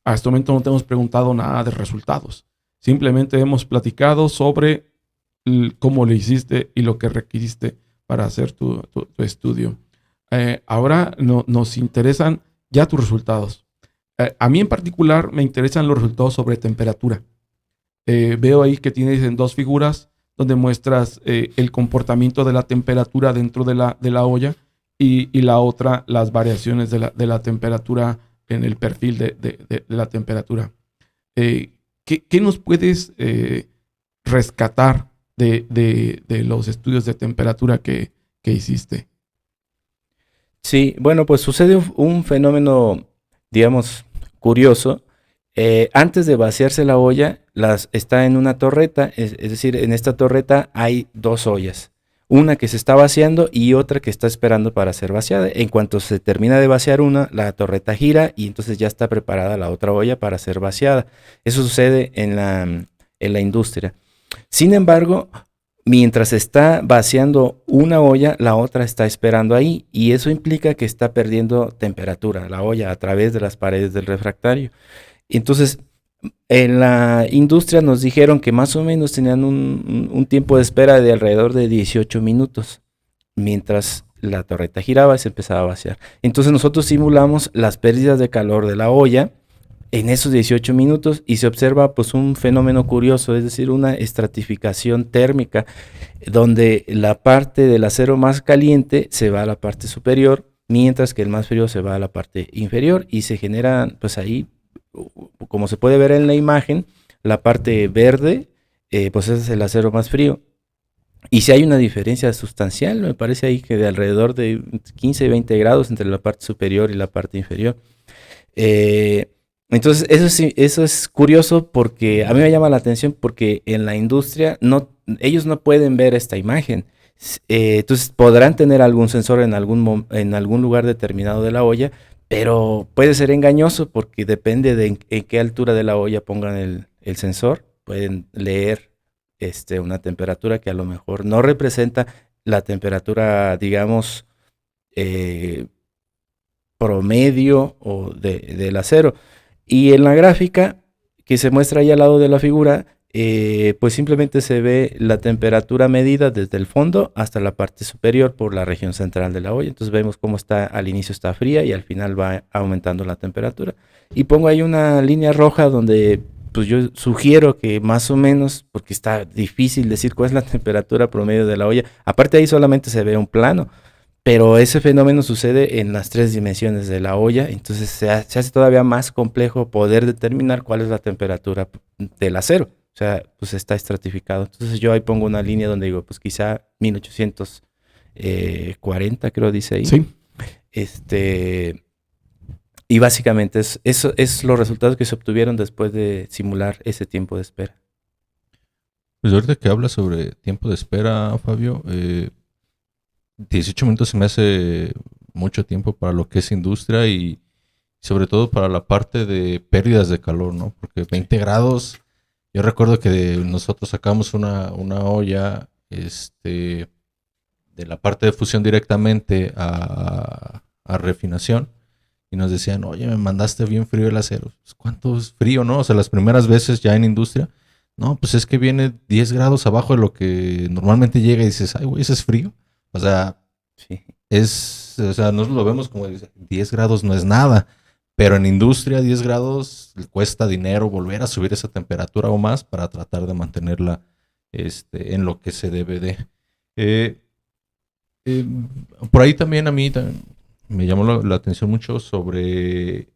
A este momento no te hemos preguntado nada de resultados. Simplemente hemos platicado sobre cómo lo hiciste y lo que requiriste para hacer tu estudio. Ahora nos interesan ya tus resultados. A mí en particular me interesan los resultados sobre temperatura. Veo ahí que tienes en 2 figuras donde muestras el comportamiento de la temperatura dentro de la olla y la otra, las variaciones de la temperatura en el perfil de la temperatura. ¿Qué nos puedes rescatar de los estudios de temperatura que hiciste? Sí, bueno, pues sucede un fenómeno, digamos, curioso. Antes de vaciarse la olla, está en una torreta, es decir, en esta torreta hay 2 ollas. Una que se está vaciando y otra que está esperando para ser vaciada. En cuanto se termina de vaciar una, la torreta gira y entonces ya está preparada la otra olla para ser vaciada. Eso sucede en la industria. Sin embargo, mientras se está vaciando una olla, la otra está esperando ahí y eso implica que está perdiendo temperatura la olla a través de las paredes del refractario. Entonces, en la industria nos dijeron que más o menos tenían un tiempo de espera de alrededor de 18 minutos, mientras la torreta giraba y se empezaba a vaciar. Entonces nosotros simulamos las pérdidas de calor de la olla en esos 18 minutos y se observa pues un fenómeno curioso, es decir, una estratificación térmica, donde la parte del acero más caliente se va a la parte superior, mientras que el más frío se va a la parte inferior y se generan pues ahí, como se puede ver en la imagen, la parte verde, pues ese es el acero más frío. Y si hay una diferencia sustancial, me parece ahí que de alrededor de 15 y 20 grados entre la parte superior y la parte inferior. Entonces, eso es curioso porque a mí me llama la atención porque en la industria ellos no pueden ver esta imagen. Entonces, podrán tener algún sensor en algún lugar determinado de la olla, pero puede ser engañoso porque depende de en qué altura de la olla pongan el sensor. Pueden leer una temperatura que a lo mejor no representa la temperatura, digamos, promedio o del acero. Y en la gráfica que se muestra ahí al lado de la figura, pues simplemente se ve la temperatura medida desde el fondo hasta la parte superior por la región central de la olla. Entonces vemos cómo al inicio está fría y al final va aumentando la temperatura. Y pongo ahí una línea roja donde pues yo sugiero que más o menos, porque está difícil decir cuál es la temperatura promedio de la olla, aparte ahí solamente se ve un plano, pero ese fenómeno sucede en las 3 dimensiones de la olla, entonces se hace todavía más complejo poder determinar cuál es la temperatura del acero. O sea, pues está estratificado. Entonces yo ahí pongo una línea donde digo, pues quizá 1840, creo dice ahí. Sí. Y básicamente eso es los resultados que se obtuvieron después de simular ese tiempo de espera. Pues ahorita que hablas sobre tiempo de espera, Fabio, 18 minutos se me hace mucho tiempo para lo que es industria y sobre todo para la parte de pérdidas de calor, ¿no? Porque 20 grados... Yo recuerdo que nosotros sacamos una olla de la parte de fusión directamente a refinación y nos decían, oye, me mandaste bien frío el acero. Pues, ¿cuánto es frío, no? O sea, las primeras veces ya en industria, no, pues es que viene 10 grados abajo de lo que normalmente llega y dices, ay, güey, ¿eso es frío? O sea, sí. Nosotros lo vemos como 10 grados no es nada. Pero en industria 10 grados cuesta dinero volver a subir esa temperatura o más para tratar de mantenerla en lo que se debe de. Por ahí también a mí me llamó la atención mucho sobre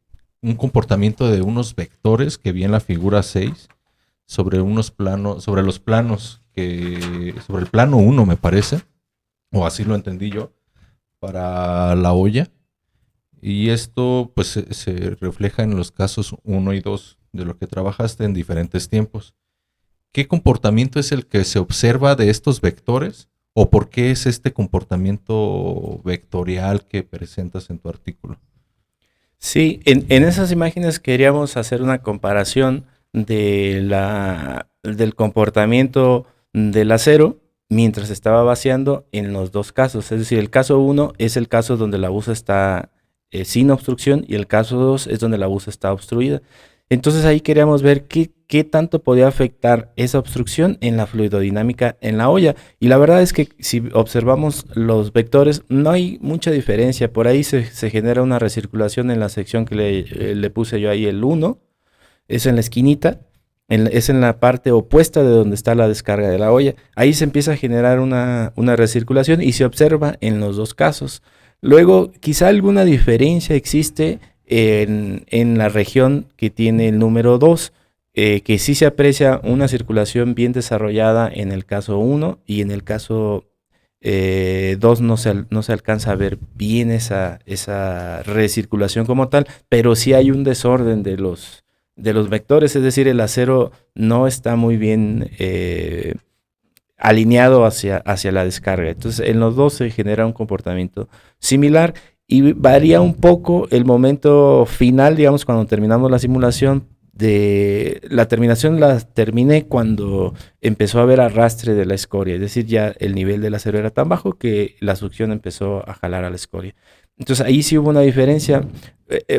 un comportamiento de unos vectores que vi en la figura 6 sobre los planos, sobre el plano 1 me parece, o así lo entendí yo, para la olla. Y esto pues se refleja en los casos 1 y 2 de lo que trabajaste en diferentes tiempos. ¿Qué comportamiento es el que se observa de estos vectores? ¿O por qué es este comportamiento vectorial que presentas en tu artículo? Sí, en esas imágenes queríamos hacer una comparación del comportamiento del acero mientras estaba vaciando en los dos casos. Es decir, el caso uno es el caso donde la busa está sin obstrucción y el caso 2 es donde la busa está obstruida. Entonces ahí queríamos ver qué tanto podía afectar esa obstrucción en la fluidodinámica en la olla. Y la verdad es que si observamos los vectores, no hay mucha diferencia. Por ahí se genera una recirculación en la sección que le puse yo ahí el 1, es en la esquinita, es en la parte opuesta de donde está la descarga de la olla. Ahí se empieza a generar una recirculación y se observa en los dos casos. Luego, quizá alguna diferencia existe en la región que tiene el número 2, que sí se aprecia una circulación bien desarrollada en el caso 1 y en el caso 2 no se alcanza a ver bien esa recirculación como tal, pero sí hay un desorden de los vectores, es decir, el acero no está muy bien alineado hacia la descarga. Entonces, en los dos se genera un comportamiento similar y varía un poco el momento final, digamos, cuando terminamos la simulación. La terminación la terminé cuando empezó a haber arrastre de la escoria, es decir, ya el nivel del acero era tan bajo que la succión empezó a jalar a la escoria. Entonces ahí sí hubo una diferencia.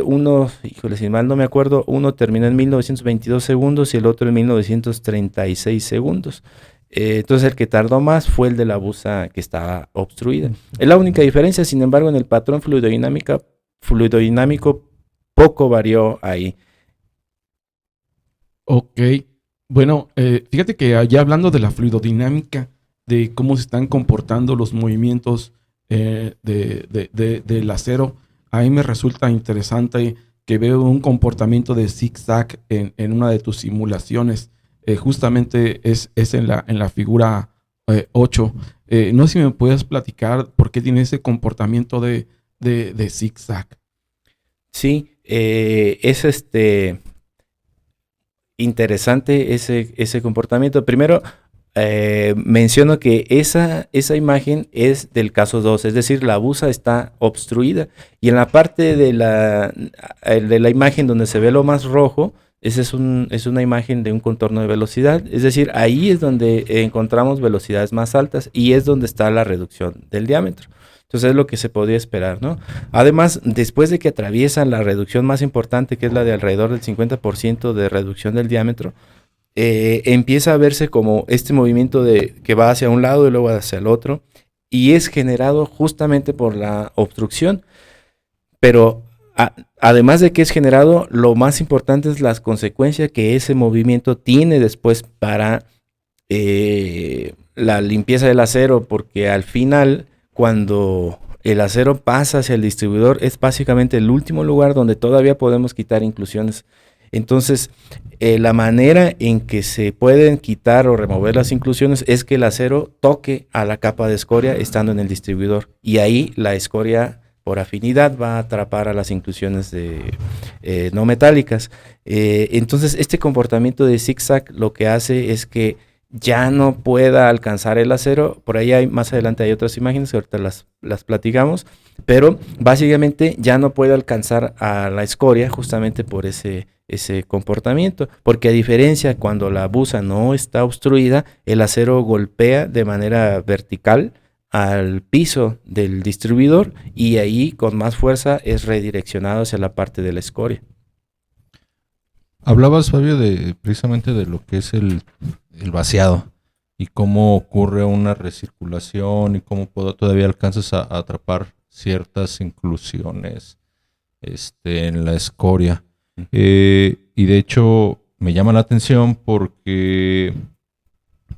Uno, híjole, si mal no me acuerdo, uno terminó en 1922 segundos y el otro en 1936 segundos. Entonces el que tardó más fue el de la busa que estaba obstruida. Es la única diferencia, sin embargo, en el patrón fluidodinámico poco varió ahí. Ok, bueno, fíjate que ya hablando de la fluidodinámica, de cómo se están comportando los movimientos del acero, a mí me resulta interesante que veo un comportamiento de zigzag en una de tus simulaciones. Justamente es en la figura 8. No sé si me puedes platicar por qué tiene ese comportamiento de zigzag. Sí, es interesante ese comportamiento. Primero, menciono que esa imagen es del caso 2, es decir, la busa está obstruida. Y en la parte de la imagen donde se ve lo más rojo, esa es una imagen de un contorno de velocidad. Es decir, ahí es donde encontramos velocidades más altas y es donde está la reducción del diámetro. Entonces es lo que se podía esperar, ¿no? Además, después de que atraviesan la reducción más importante, que es la de alrededor del 50% de reducción del diámetro, empieza a verse como este movimiento que va hacia un lado y luego hacia el otro, y es generado justamente por la obstrucción. Pero además de que es generado, lo más importante es las consecuencias que ese movimiento tiene después para la limpieza del acero, porque al final, cuando el acero pasa hacia el distribuidor, es básicamente el último lugar donde todavía podemos quitar inclusiones. Entonces, la manera en que se pueden quitar o remover las inclusiones es que el acero toque a la capa de escoria estando en el distribuidor, y ahí la escoria por afinidad va a atrapar a las inclusiones no metálicas. Entonces, este comportamiento de zigzag lo que hace es que ya no pueda alcanzar el acero. Por ahí más adelante hay otras imágenes que ahorita las platicamos, pero básicamente ya no puede alcanzar a la escoria justamente por ese comportamiento, porque a diferencia cuando la busa no está obstruida, el acero golpea de manera vertical al piso del distribuidor y ahí con más fuerza es redireccionado hacia la parte de la escoria. Hablabas, Fabio, precisamente de lo que es el vaciado y cómo ocurre una recirculación y cómo todavía alcanzas a atrapar ciertas inclusiones en la escoria. Y de hecho me llama la atención porque,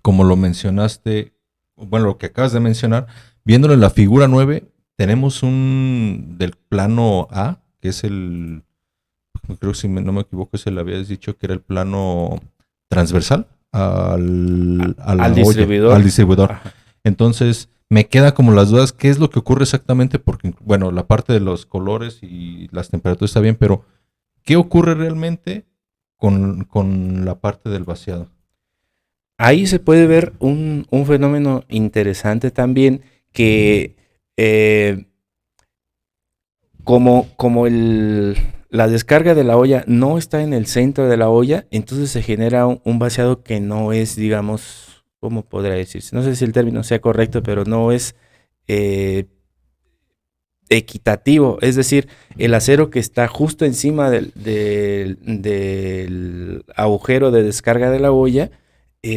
como lo mencionaste, bueno, lo que acabas de mencionar, viéndolo en la figura 9, tenemos del plano A, que es creo que si no me equivoco, se le habías dicho que era el plano transversal al distribuidor. Al distribuidor. Ajá. Entonces, me queda como las dudas, ¿qué es lo que ocurre exactamente? Porque, bueno, la parte de los colores y las temperaturas está bien, pero ¿qué ocurre realmente con la parte del vaciado? Ahí se puede ver un fenómeno interesante también, que la descarga de la olla no está en el centro de la olla, entonces se genera un vaciado que no es, digamos, ¿cómo podría decirse? No sé si el término sea correcto, pero no es equitativo. Es decir, el acero que está justo encima del agujero de descarga de la olla,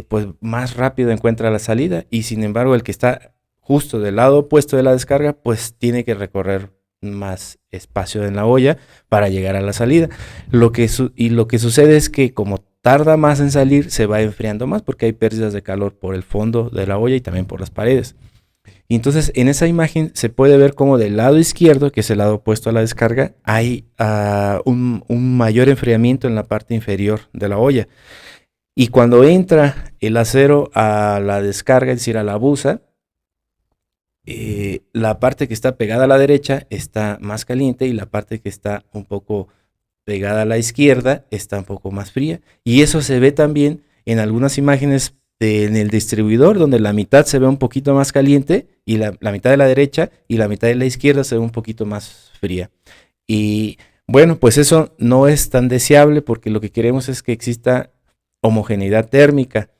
pues más rápido encuentra la salida, y sin embargo el que está justo del lado opuesto de la descarga, pues tiene que recorrer más espacio en la olla para llegar a la salida. Lo que sucede es que como tarda más en salir, se va enfriando más porque hay pérdidas de calor por el fondo de la olla y también por las paredes. Y entonces en esa imagen se puede ver como del lado izquierdo, que es el lado opuesto a la descarga, hay un mayor enfriamiento en la parte inferior de la olla. Y cuando entra el acero a la descarga, es decir, a la busa, la parte que está pegada a la derecha está más caliente y la parte que está un poco pegada a la izquierda está un poco más fría. Y eso se ve también en algunas imágenes en el distribuidor, donde la mitad se ve un poquito más caliente y la mitad de la derecha y la mitad de la izquierda se ve un poquito más fría. Y bueno, pues eso no es tan deseable, porque lo que queremos es que exista homogeneidad térmica.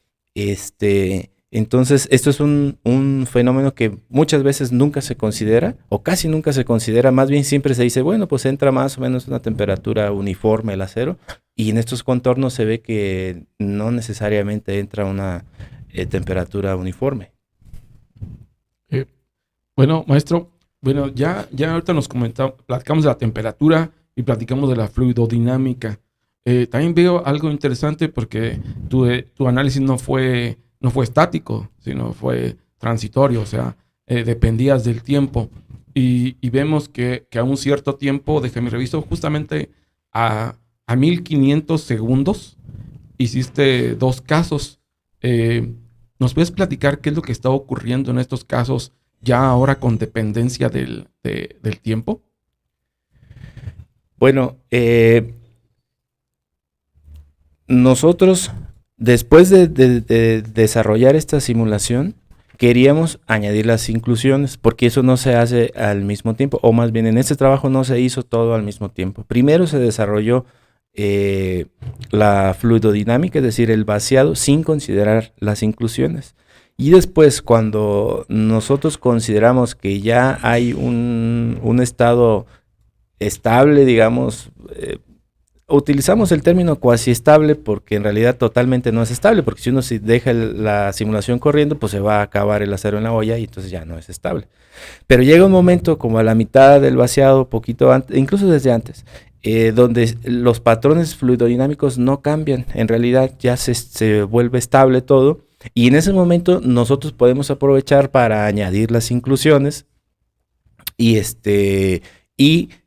Entonces, esto es un fenómeno que muchas veces nunca se considera, o casi nunca se considera. Más bien siempre se dice, bueno, pues entra más o menos una temperatura uniforme el acero, y en estos contornos se ve que no necesariamente entra una temperatura uniforme. Bueno, maestro, ya ahorita platicamos de la temperatura y platicamos de la fluidodinámica. También veo algo interesante, porque tu análisis no fue estático, sino fue transitorio, o sea, dependías del tiempo. Y vemos que a un cierto tiempo, déjame reviso, justamente a 1500 segundos, hiciste 2 casos. ¿Nos puedes platicar qué es lo que está ocurriendo en estos casos, ya ahora con dependencia del tiempo? Bueno, nosotros, después de desarrollar esta simulación, queríamos añadir las inclusiones, porque eso no se hace al mismo tiempo, o más bien en este trabajo no se hizo todo al mismo tiempo. Primero se desarrolló la fluidodinámica, es decir, el vaciado, sin considerar las inclusiones. Y después, cuando nosotros consideramos que ya hay un estado estable, digamos, utilizamos el término cuasi estable, porque en realidad totalmente no es estable, porque si uno deja la simulación corriendo, pues se va a acabar el acero en la olla y entonces ya no es estable. Pero llega un momento, como a la mitad del vaciado, poquito antes, incluso desde antes, donde los patrones fluidodinámicos no cambian, en realidad ya se vuelve estable todo, y en ese momento nosotros podemos aprovechar para añadir las inclusiones, y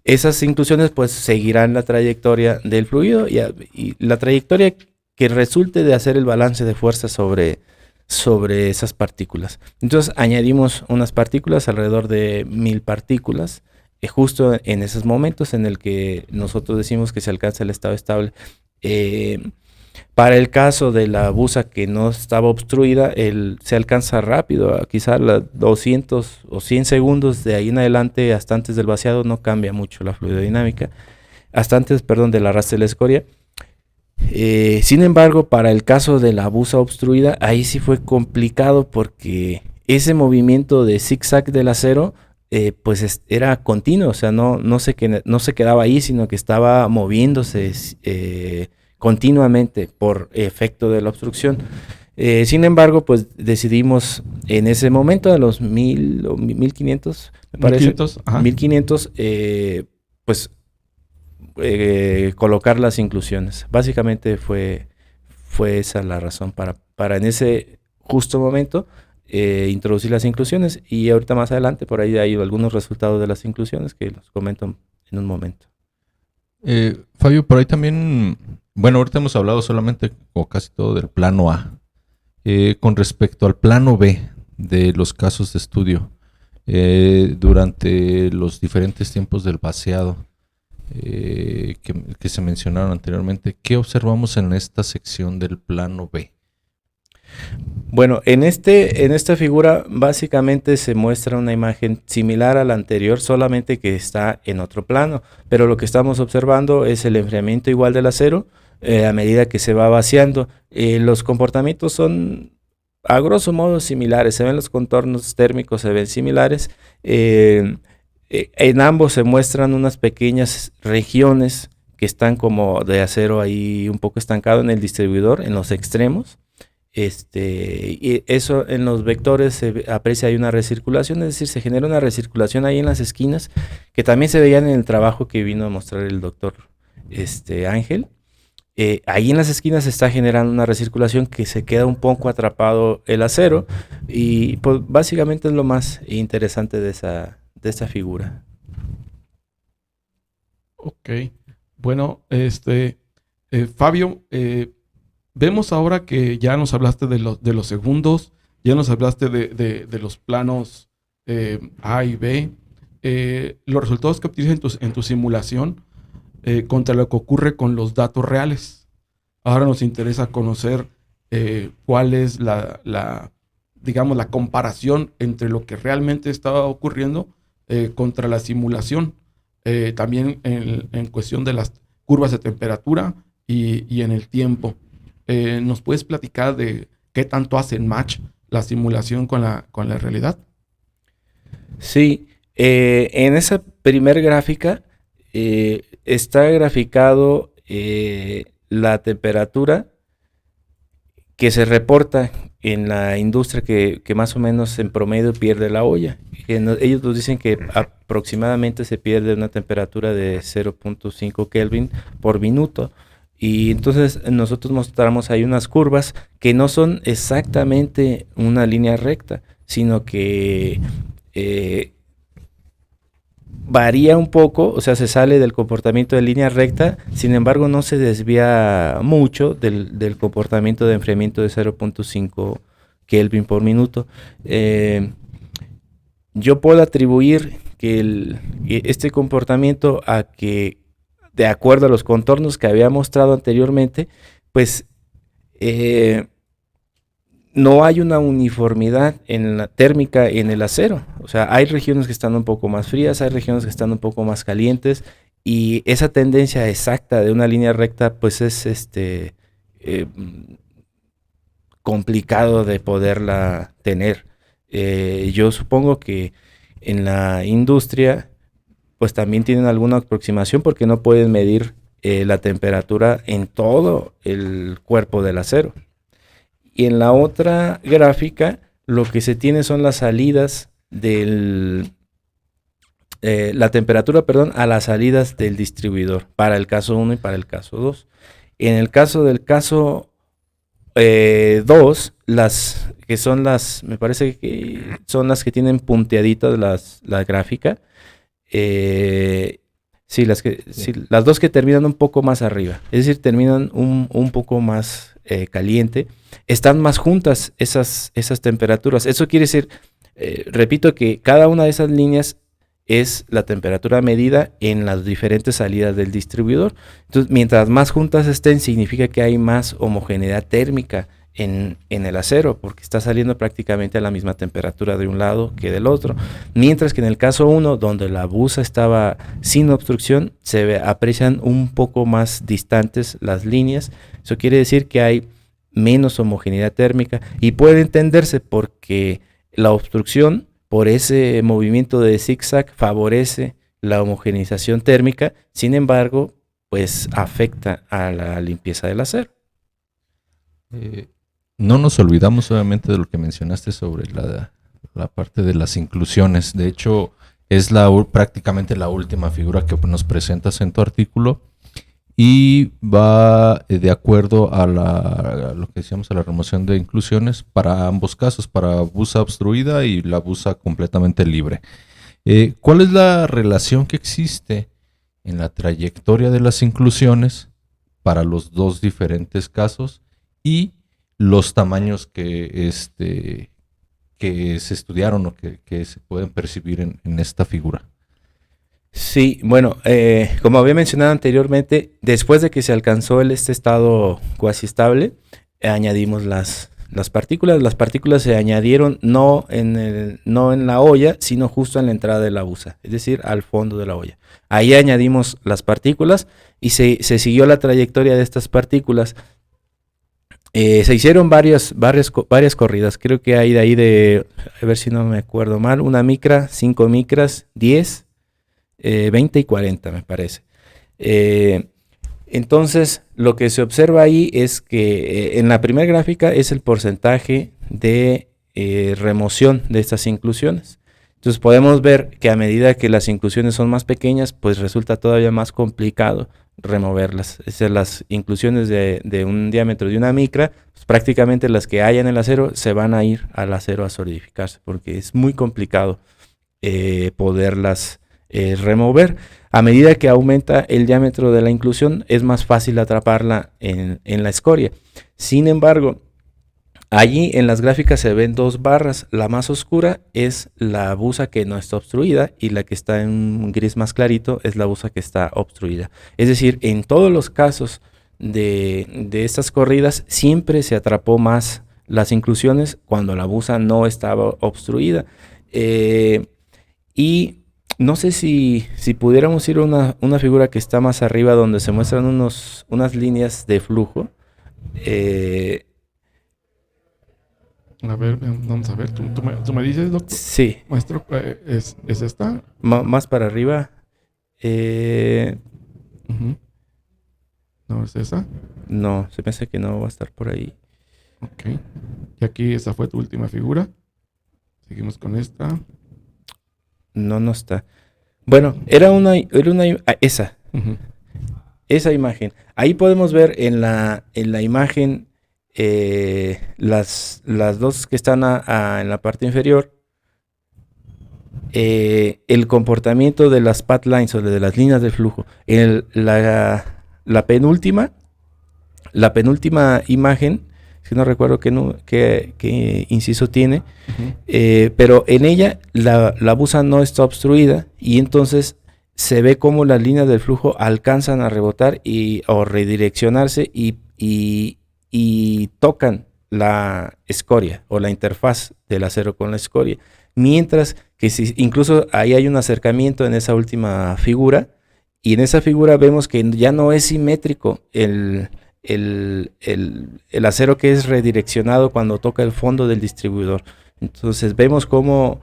esas inclusiones pues seguirán la trayectoria del fluido y la trayectoria que resulte de hacer el balance de fuerza sobre esas partículas. Entonces añadimos unas partículas, alrededor de 1000 partículas, justo en esos momentos en el que nosotros decimos que se alcanza el estado estable. Para el caso de la busa que no estaba obstruida, se alcanza rápido, quizá 200 o 100 segundos de ahí en adelante, hasta antes del vaciado, no cambia mucho la fluidodinámica, hasta antes, perdón, del arrastre de la escoria. Sin embargo, para el caso de la busa obstruida, ahí sí fue complicado, porque ese movimiento de zigzag del acero, pues era continuo, o sea, no se quedaba ahí, sino que estaba moviéndose continuamente por efecto de la obstrucción. Sin embargo, pues decidimos en ese momento, a los 1000 o 1500, me parece, 1500, pues colocar las inclusiones. Básicamente fue esa la razón para en ese justo momento introducir las inclusiones, y ahorita más adelante por ahí hay algunos resultados de las inclusiones que los comento en un momento. Fabio, por ahí también, bueno, ahorita hemos hablado solamente o casi todo del plano A. Con respecto al plano B de los casos de estudio, durante los diferentes tiempos del vaciado que se mencionaron anteriormente, ¿qué observamos en esta sección del plano B? Bueno, en esta figura básicamente se muestra una imagen similar a la anterior, solamente que está en otro plano, pero lo que estamos observando es el enfriamiento igual del acero a medida que se va vaciando. Los comportamientos son a grosso modo similares, se ven los contornos térmicos, se ven similares. En ambos se muestran unas pequeñas regiones que están como de acero ahí un poco estancado en el distribuidor, en los extremos. Y eso en los vectores se aprecia, hay una recirculación, es decir, se genera una recirculación ahí en las esquinas, que también se veían en el trabajo que vino a mostrar el doctor Ángel. Ahí en las esquinas se está generando una recirculación que se queda un poco atrapado el acero, y pues básicamente es lo más interesante de esta figura. Ok, bueno, Fabio, vemos ahora que ya nos hablaste de los segundos, ya nos hablaste de los planos A y B, los resultados que obtienes en tu simulación contra lo que ocurre con los datos reales. Ahora nos interesa conocer cuál es digamos, la comparación entre lo que realmente estaba ocurriendo contra la simulación. También en cuestión de las curvas de temperatura y en el tiempo. ¿Nos puedes platicar de qué tanto hacen match la simulación con la realidad? Sí, en esa primer gráfica está graficado la temperatura que se reporta en la industria que más o menos en promedio pierde la olla. Ellos nos dicen que aproximadamente se pierde una temperatura de 0.5 Kelvin por minuto. Y entonces nosotros mostramos ahí unas curvas que no son exactamente una línea recta, sino que varía un poco, o sea, se sale del comportamiento de línea recta, sin embargo no se desvía mucho del comportamiento de enfriamiento de 0.5 Kelvin por minuto. Yo puedo atribuir que este comportamiento a que, de acuerdo a los contornos que había mostrado anteriormente, pues no hay una uniformidad en la térmica en el acero. O sea, hay regiones que están un poco más frías, hay regiones que están un poco más calientes, y esa tendencia exacta de una línea recta pues es complicado de poderla tener. Yo supongo que en la industria pues también tienen alguna aproximación, porque no pueden medir la temperatura en todo el cuerpo del acero. Y en la otra gráfica lo que se tiene son las salidas la temperatura, a las salidas del distribuidor para el caso 1 y para el caso 2. En el caso del caso 2, las que son me parece que son las que tienen punteaditas la gráfica. Sí, las dos que terminan un poco más arriba, es decir, terminan un poco más caliente, están más juntas esas temperaturas. Eso quiere decir, repito, que cada una de esas líneas es la temperatura medida en las diferentes salidas del distribuidor. Entonces, mientras más juntas estén, significa que hay más homogeneidad térmica en el acero, porque está saliendo prácticamente a la misma temperatura de un lado que del otro. Mientras que en el caso 1, donde la busa estaba sin obstrucción, se aprecian un poco más distantes las líneas. Eso quiere decir que hay menos homogeneidad térmica, y puede entenderse porque la obstrucción, por ese movimiento de zigzag, favorece la homogeneización térmica. Sin embargo, pues afecta a la limpieza del acero. No nos olvidamos obviamente de lo que mencionaste sobre la parte de las inclusiones. De hecho, es prácticamente la última figura que nos presentas en tu artículo, y va de acuerdo a lo que decíamos, a la remoción de inclusiones para ambos casos, para busa obstruida y la busa completamente libre. ¿Cuál es la relación que existe en la trayectoria de las inclusiones para los dos diferentes casos y los tamaños que se estudiaron o que se pueden percibir en esta figura? Sí, bueno, como había mencionado anteriormente, después de que se alcanzó este estado cuasi estable, añadimos las las partículas se añadieron no en la olla, sino justo en la entrada de la busa, es decir, al fondo de la olla. Ahí añadimos las partículas y se siguió la trayectoria de estas partículas. Se hicieron varias corridas, creo que hay de ahí a ver si no me acuerdo mal, 1 micra, 5 micras, 10, 20 y 40 me parece. Entonces, lo que se observa ahí es que en la primera gráfica es el porcentaje de remoción de estas inclusiones. Entonces podemos ver que a medida que las inclusiones son más pequeñas, pues resulta todavía más complicado removerlas. Es decir, las inclusiones de un diámetro de 1 micra, pues prácticamente las que hay en el acero se van a ir al acero a solidificarse, porque es muy complicado poderlas remover. A medida que aumenta el diámetro de la inclusión, es más fácil atraparla en la escoria. Sin embargo, allí en las gráficas se ven 2 barras. La más oscura es la busa que no está obstruida y la que está en un gris más clarito es la busa que está obstruida. Es decir, en todos los casos de estas corridas siempre se atrapó más las inclusiones cuando la busa no estaba obstruida. Y no sé si pudiéramos ir a una figura que está más arriba donde se muestran unas líneas de flujo. A ver, vamos a ver, tú me dices, doctor. Sí. Maestro, ¿es esta? Más para arriba. ¿No es esa? No, se me hace que no va a estar por ahí. Ok. Y aquí esa fue tu última figura. Seguimos con esta. No está. Bueno, era esa. Esa imagen. Ahí podemos ver en la imagen las dos que están en la parte inferior. El comportamiento de las path lines o de las líneas de flujo. La penúltima imagen, si no recuerdo qué inciso tiene, pero en ella la busa no está obstruida y entonces se ve cómo las líneas del flujo alcanzan a rebotar o redireccionarse y tocan la escoria o la interfaz del acero con la escoria. Mientras que incluso ahí hay un acercamiento en esa última figura y en esa figura vemos que ya no es simétrico el acero que es redireccionado cuando toca el fondo del distribuidor. Entonces vemos cómo,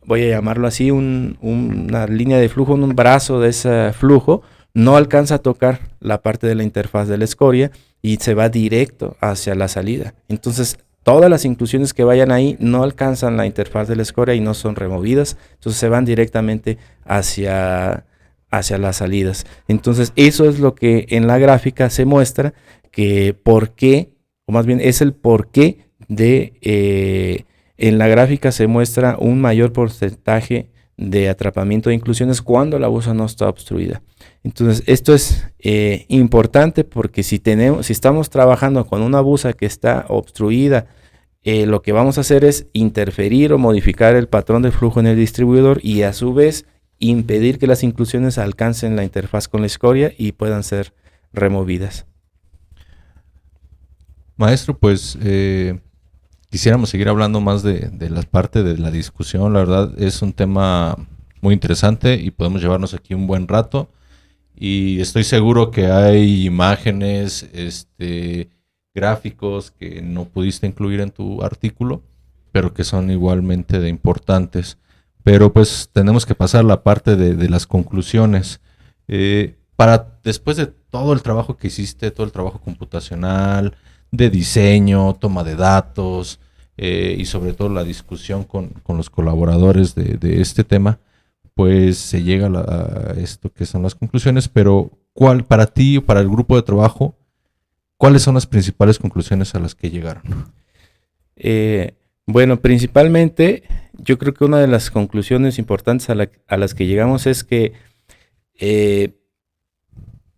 voy a llamarlo así, una línea de flujo, un brazo de ese flujo, no alcanza a tocar la parte de la interfaz de la escoria y se va directo hacia la salida. Entonces todas las inclusiones que vayan ahí no alcanzan la interfaz de la escoria y no son removidas, entonces se van directamente hacia las salidas. Entonces eso es lo que en la gráfica se muestra, que por qué, o más bien es el porqué en la gráfica se muestra un mayor porcentaje de atrapamiento de inclusiones cuando la busa no está obstruida. Entonces esto es importante porque si estamos trabajando con una busa que está obstruida, lo que vamos a hacer es interferir o modificar el patrón de flujo en el distribuidor y a su vez impedir que las inclusiones alcancen la interfaz con la escoria y puedan ser removidas. Maestro, pues quisiéramos seguir hablando más de la parte de la discusión. La verdad es un tema muy interesante y podemos llevarnos aquí un buen rato. Y estoy seguro que hay imágenes, gráficos que no pudiste incluir en tu artículo, pero que son igualmente de importantes. Pero pues tenemos que pasar la parte de las conclusiones. Para después de todo el trabajo que hiciste, todo el trabajo computacional, de diseño, toma de datos y sobre todo la discusión con los colaboradores de este tema, pues se llega a esto que son las conclusiones. Pero ¿cuál para ti o para el grupo de trabajo, cuáles son las principales conclusiones a las que llegaron? Bueno, principalmente yo creo que una de las conclusiones importantes a las que llegamos es que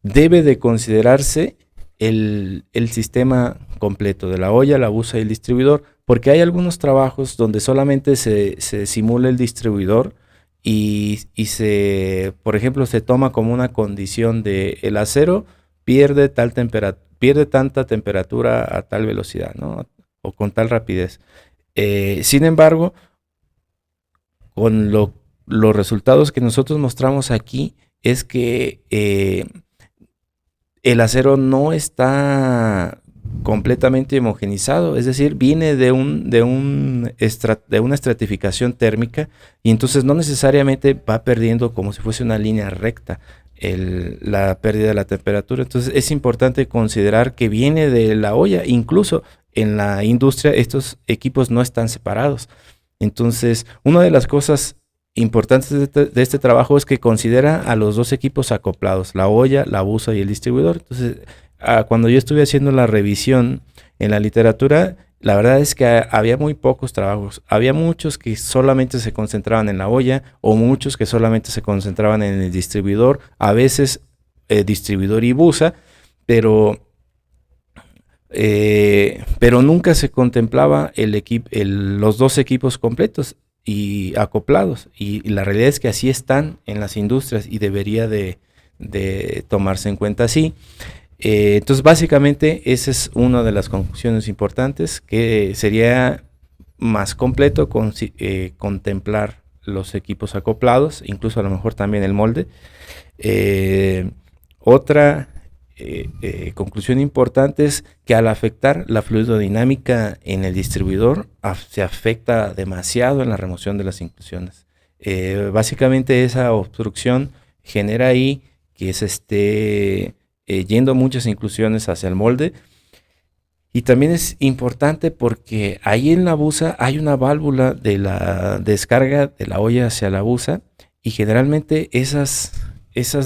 debe de considerarse el sistema completo de la olla, la busa y el distribuidor, porque hay algunos trabajos donde solamente se simula el distribuidor y por ejemplo, se toma como una condición de el acero pierde tanta temperatura a tal velocidad, ¿no? o con tal rapidez. Sin embargo, con los resultados que nosotros mostramos aquí es que el acero no está completamente homogenizado, es decir, viene de una estratificación térmica y entonces no necesariamente va perdiendo como si fuese una línea recta la pérdida de la temperatura. Entonces es importante considerar que viene de la olla. Incluso en la industria estos equipos no están separados. Entonces, una de las cosas importantes de este trabajo es que considera a los dos equipos acoplados, la olla, la busa y el distribuidor. Entonces, cuando yo estuve haciendo la revisión en la literatura, la verdad es que había muy pocos trabajos. Había muchos que solamente se concentraban en la olla o muchos que solamente se concentraban en el distribuidor, a veces distribuidor y busa, pero nunca se contemplaba los dos equipos completos y acoplados. Y la realidad es que así están en las industrias y debería de tomarse en cuenta así. Entonces, básicamente, esa es una de las conclusiones importantes, que sería más completo contemplar los equipos acoplados, incluso a lo mejor también el molde. Otra conclusión importante es que al afectar la fluidodinámica en el distribuidor, se afecta demasiado en la remoción de las inclusiones. Básicamente, esa obstrucción genera ahí que se esté yendo muchas inclusiones hacia el molde. Y también es importante porque ahí en la busa hay una válvula de la descarga de la olla hacia la busa, y generalmente esas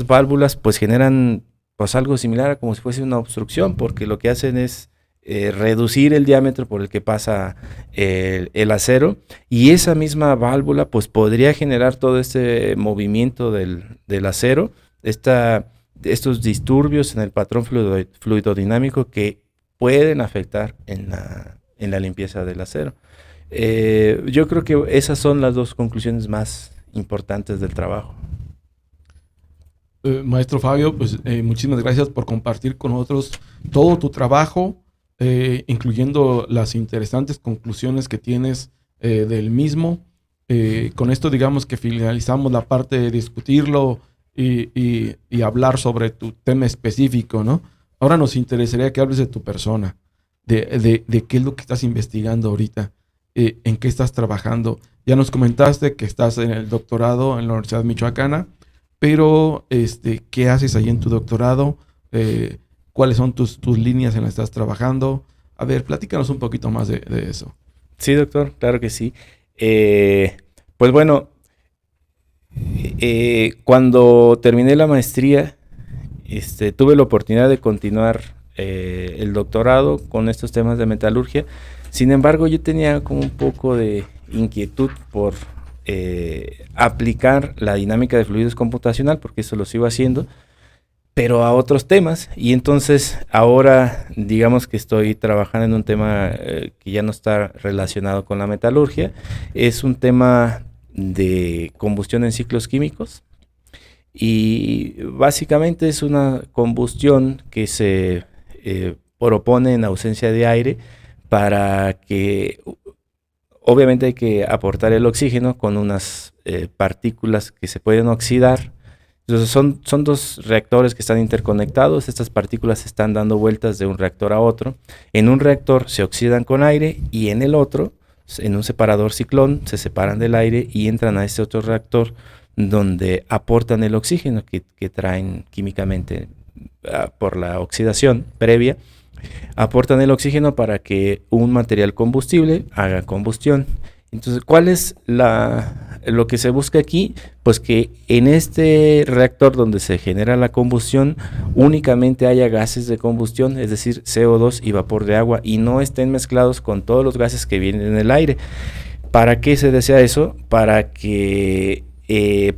válvulas pues generan pues algo similar a como si fuese una obstrucción, porque lo que hacen es reducir el diámetro por el que pasa el acero, y esa misma válvula pues podría generar todo este movimiento del acero, estos disturbios en el patrón fluidodinámico que pueden afectar en la limpieza del acero. Yo creo que esas son las dos conclusiones más importantes del trabajo. Maestro Fabio, pues muchísimas gracias por compartir con nosotros todo tu trabajo, incluyendo las interesantes conclusiones que tienes del mismo. Con esto digamos que finalizamos la parte de discutirlo y hablar sobre tu tema específico, ¿no? Ahora nos interesaría que hables de tu persona, de qué es lo que estás investigando ahorita, en qué estás trabajando. Ya nos comentaste que estás en el doctorado en la Universidad Michoacana, pero ¿qué haces ahí en tu doctorado? ¿Cuáles son tus líneas en las que estás trabajando? A ver, platícanos un poquito más de eso. Sí, doctor, claro que sí. Pues bueno, cuando terminé la maestría, tuve la oportunidad de continuar el doctorado con estos temas de metalurgia. Sin embargo, yo tenía como un poco de inquietud por aplicar la dinámica de fluidos computacional, porque eso lo sigo haciendo, pero a otros temas. Y entonces ahora digamos que estoy trabajando en un tema que ya no está relacionado con la metalurgia. Es un tema de combustión en ciclos químicos, y básicamente es una combustión que se propone en ausencia de aire, para que obviamente hay que aportar el oxígeno con unas partículas que se pueden oxidar. Entonces son dos reactores que están interconectados. Estas partículas están dando vueltas de un reactor a otro. En un reactor se oxidan con aire, y en el otro, en un separador ciclón, se separan del aire y entran a este otro reactor, donde aportan el oxígeno que traen químicamente por la oxidación previa. Aportan el oxígeno para que un material combustible haga combustión. Entonces, ¿cuál es lo que se busca aquí? Pues que en este reactor donde se genera la combustión únicamente haya gases de combustión, es decir, CO2 y vapor de agua, y no estén mezclados con todos los gases que vienen en el aire. ¿Para qué se desea eso? Para que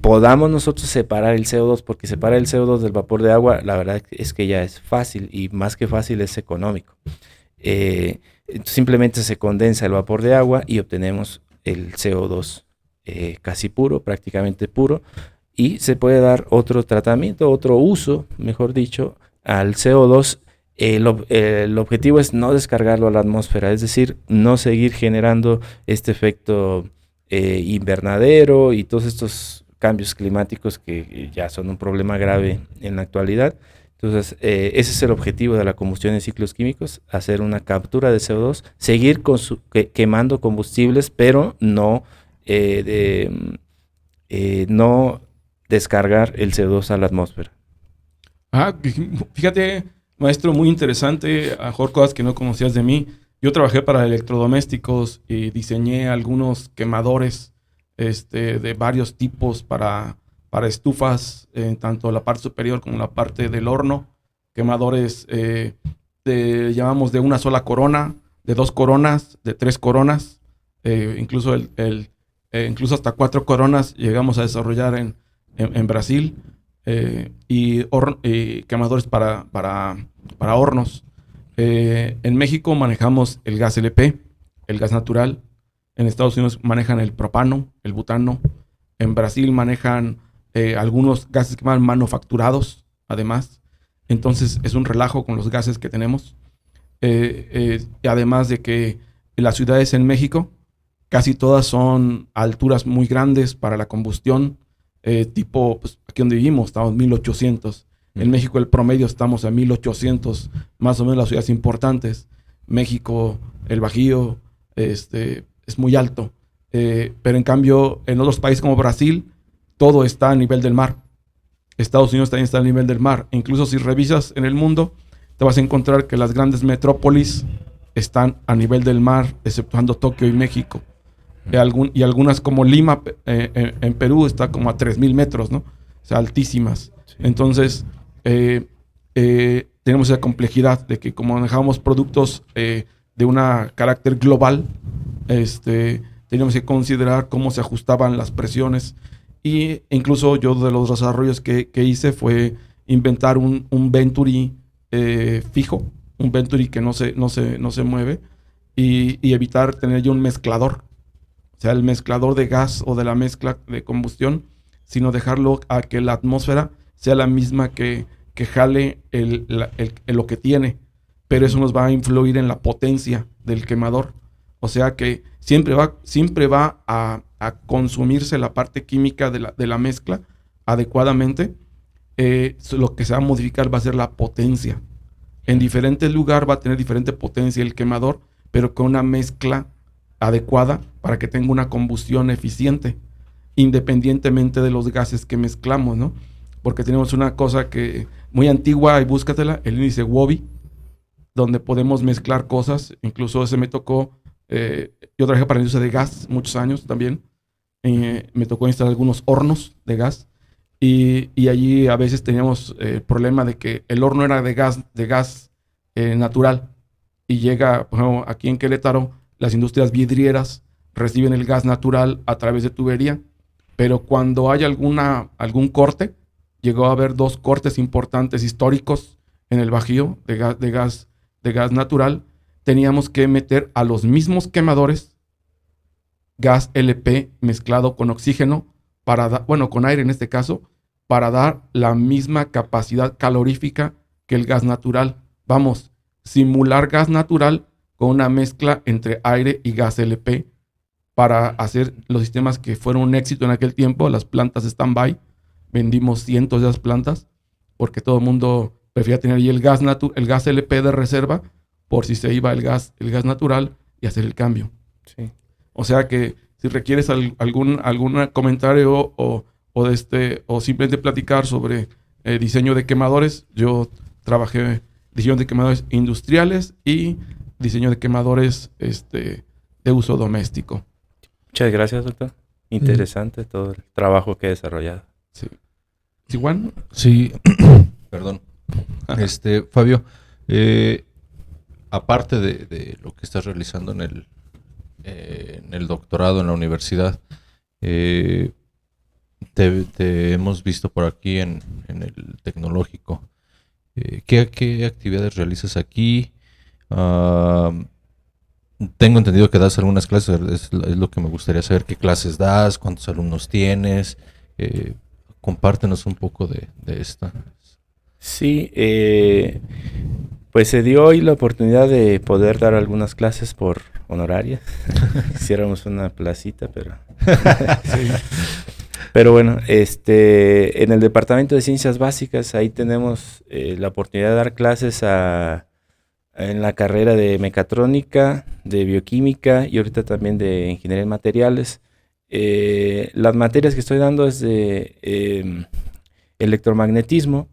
podamos nosotros separar el CO2, porque separar el CO2 del vapor de agua, la verdad es que ya es fácil, y más que fácil es económico. Simplemente se condensa el vapor de agua y obtenemos el CO2 casi puro, prácticamente puro, y se puede dar otro tratamiento, otro uso, mejor dicho, al CO2 El objetivo es no descargarlo a la atmósfera, es decir, no seguir generando este efecto invernadero y todos estos cambios climáticos que ya son un problema grave en la actualidad. Entonces, ese es el objetivo de la combustión en ciclos químicos, hacer una captura de CO2, seguir quemando combustibles, pero no no descargar el CO2 a la atmósfera. Fíjate, maestro, muy interesante, a mejor cosas que no conocías de mí. Yo trabajé para electrodomésticos y diseñé algunos quemadores de varios tipos para estufas, tanto la parte superior como la parte del horno. Quemadores, llamamos de una sola corona, de 2 coronas, de 3 coronas, incluso incluso hasta 4 coronas llegamos a desarrollar en Brasil, y quemadores para hornos. En México manejamos el gas LP, el gas natural. En Estados Unidos manejan el propano, el butano. En Brasil manejan algunos gases que van manufacturados, además. Entonces es un relajo con los gases que tenemos. Además de que las ciudades en México casi todas son a alturas muy grandes para la combustión, tipo, pues, aquí donde vivimos estamos en 1800. En México el promedio estamos a 1800, más o menos las ciudades importantes. México, el Bajío, es muy alto. Pero en cambio, en otros países como Brasil, todo está a nivel del mar. Estados Unidos también está a nivel del mar. Incluso si revisas en el mundo, te vas a encontrar que las grandes metrópolis están a nivel del mar, exceptuando Tokio y México. Y algunas como Lima, en Perú, está como a 3000 metros, ¿no? O sea, altísimas. Sí. Entonces, tenemos esa complejidad de que como manejamos productos de un carácter global, teníamos que considerar cómo se ajustaban las presiones. Y incluso yo de los desarrollos que hice fue inventar un Venturi fijo, un Venturi que no se mueve, y evitar tener yo un mezclador. O sea, el mezclador de gas o de la mezcla de combustión, sino dejarlo a que la atmósfera sea la misma que jale lo que tiene. Pero eso nos va a influir en la potencia del quemador. O sea que siempre va a consumirse la parte química de la mezcla adecuadamente. Lo que se va a modificar va a ser la potencia. En diferente lugar va a tener diferente potencia el quemador, pero con una mezcla adecuada para que tenga una combustión eficiente, independientemente de los gases que mezclamos, ¿no? Porque tenemos una cosa que muy antigua, y búscatela, el índice WOBI, donde podemos mezclar cosas. Incluso ese me tocó, yo trabajé para la industria de gas muchos años también, me tocó instalar algunos hornos de gas, y allí a veces teníamos el problema de que el horno era de gas natural, y llega, por ejemplo, aquí en Querétaro, las industrias vidrieras reciben el gas natural a través de tubería, pero cuando hay algún corte, llegó a haber 2 cortes importantes históricos en el Bajío de gas natural, teníamos que meter a los mismos quemadores gas LP mezclado con oxígeno, con aire en este caso, para dar la misma capacidad calorífica que el gas natural. Vamos, simular gas natural con una mezcla entre aire y gas LP para hacer los sistemas que fueron un éxito en aquel tiempo, las plantas stand-by. Vendimos cientos de esas plantas porque todo el mundo prefería tener ahí el gas LP de reserva por si se iba el gas natural y hacer el cambio. Sí. O sea que si requieres algún comentario o simplemente platicar sobre diseño de quemadores, yo trabajé diseño de quemadores industriales y diseño de quemadores de uso doméstico. Muchas gracias, doctor. Interesante todo el trabajo que he desarrollado. Sí. ¿Sí, Juan? Sí, perdón. Fabio, aparte de lo que estás realizando en el doctorado en la universidad, te hemos visto por aquí en el tecnológico. ¿Qué actividades realizas aquí? Tengo entendido que das algunas clases, es lo que me gustaría saber. ¿Qué clases das? ¿Cuántos alumnos tienes? Compártenos un poco de esta. Sí, Pues se dio hoy la oportunidad de poder dar algunas clases por honorarias. Quisiéramos una placita, pero... Sí. Pero bueno, en el Departamento de Ciencias Básicas, ahí tenemos la oportunidad de dar clases en la carrera de mecatrónica, de bioquímica y ahorita también de ingeniería en materiales. Las materias que estoy dando es de electromagnetismo.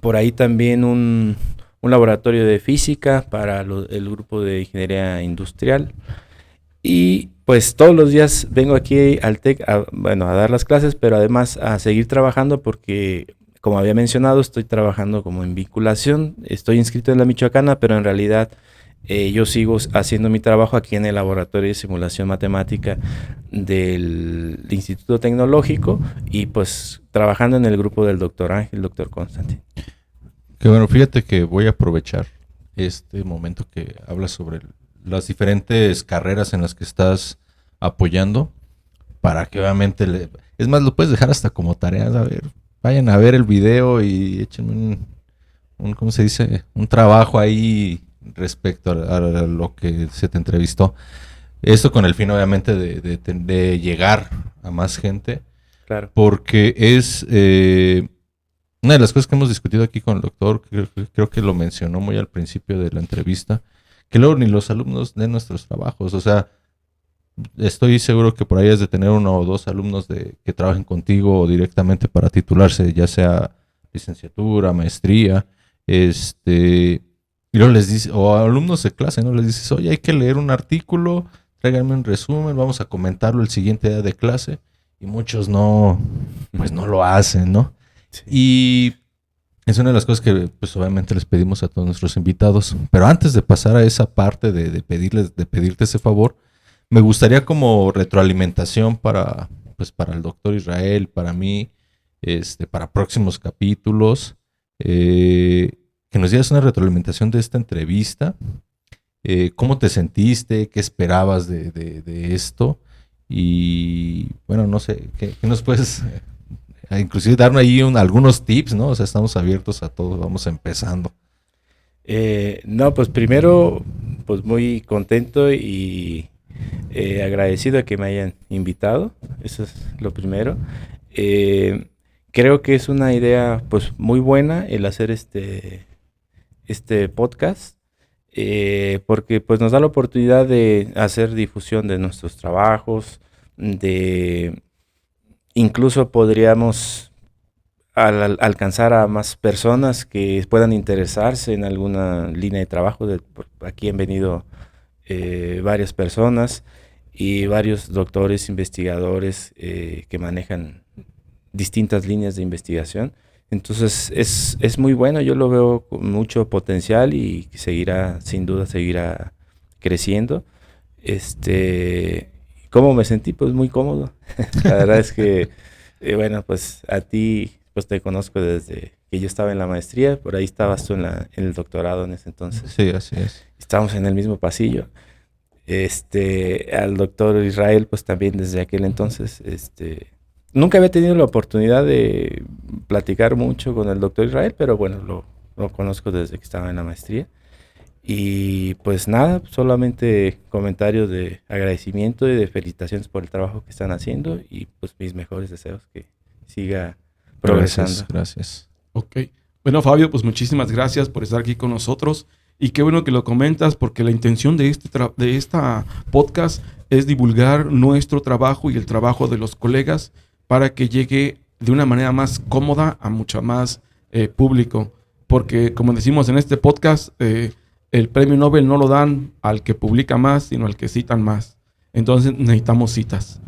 Por ahí también un laboratorio de física para el grupo de ingeniería industrial. Y pues todos los días vengo aquí al TEC a dar las clases, pero además a seguir trabajando porque, como había mencionado, estoy trabajando como en vinculación. Estoy inscrito en la Michoacana, pero en realidad yo sigo haciendo mi trabajo aquí en el laboratorio de simulación matemática del Instituto Tecnológico y pues trabajando en el grupo del doctor Ángel, doctor Constantin. Que bueno, fíjate que voy a aprovechar este momento que hablas sobre las diferentes carreras en las que estás apoyando para que obviamente, es más, lo puedes dejar hasta como tareas, a ver, vayan a ver el video y échenme un ¿cómo se dice? Un trabajo ahí respecto a lo que se te entrevistó. Esto con el fin obviamente de llegar a más gente. Claro. Porque es una de las cosas que hemos discutido aquí con el doctor, creo que lo mencionó muy al principio de la entrevista, que luego ni los alumnos leen nuestros trabajos. O sea, estoy seguro que por ahí has de tener 1 o 2 alumnos que trabajen contigo directamente para titularse, ya sea licenciatura, maestría, y luego les dice, o alumnos de clase, ¿no? Les dices, oye, hay que leer un artículo, tráiganme un resumen, vamos a comentarlo el siguiente día de clase, y muchos pues no lo hacen, ¿no? Sí. Y es una de las cosas que pues obviamente les pedimos a todos nuestros invitados. Pero antes de pasar a esa parte de pedirte ese favor, me gustaría como retroalimentación para el doctor Israel, para mí, para próximos capítulos, que nos dieras una retroalimentación de esta entrevista. ¿Cómo te sentiste? ¿Qué esperabas de esto? Y bueno, no sé, ¿qué nos puedes... inclusive darme ahí algunos tips, ¿no? O sea, estamos abiertos a todo, vamos empezando. No, pues primero, pues muy contento y agradecido de que me hayan invitado, eso es lo primero. Creo que es una idea pues muy buena el hacer este podcast, porque pues nos da la oportunidad de hacer difusión de nuestros trabajos, incluso podríamos alcanzar a más personas que puedan interesarse en alguna línea de trabajo. Aquí han venido varias personas y varios doctores, investigadores que manejan distintas líneas de investigación. Entonces es muy bueno, yo lo veo con mucho potencial y sin duda seguirá creciendo. ¿Cómo me sentí? Pues muy cómodo. La verdad es que, pues a ti pues te conozco desde que yo estaba en la maestría, por ahí estabas tú en el doctorado en ese entonces. Sí, así es. Estábamos en el mismo pasillo. Al doctor Israel, pues también desde aquel entonces, nunca había tenido la oportunidad de platicar mucho con el doctor Israel, pero bueno, lo conozco desde que estaba en la maestría. Y pues nada, solamente comentarios de agradecimiento y de felicitaciones por el trabajo que están haciendo y pues mis mejores deseos que siga progresando. Gracias. Ok. Bueno, Fabio, pues muchísimas gracias por estar aquí con nosotros y qué bueno que lo comentas porque la intención de esta podcast es divulgar nuestro trabajo y el trabajo de los colegas para que llegue de una manera más cómoda a mucho más público. Porque como decimos en este podcast, el premio Nobel no lo dan al que publica más, sino al que citan más. Entonces necesitamos citas.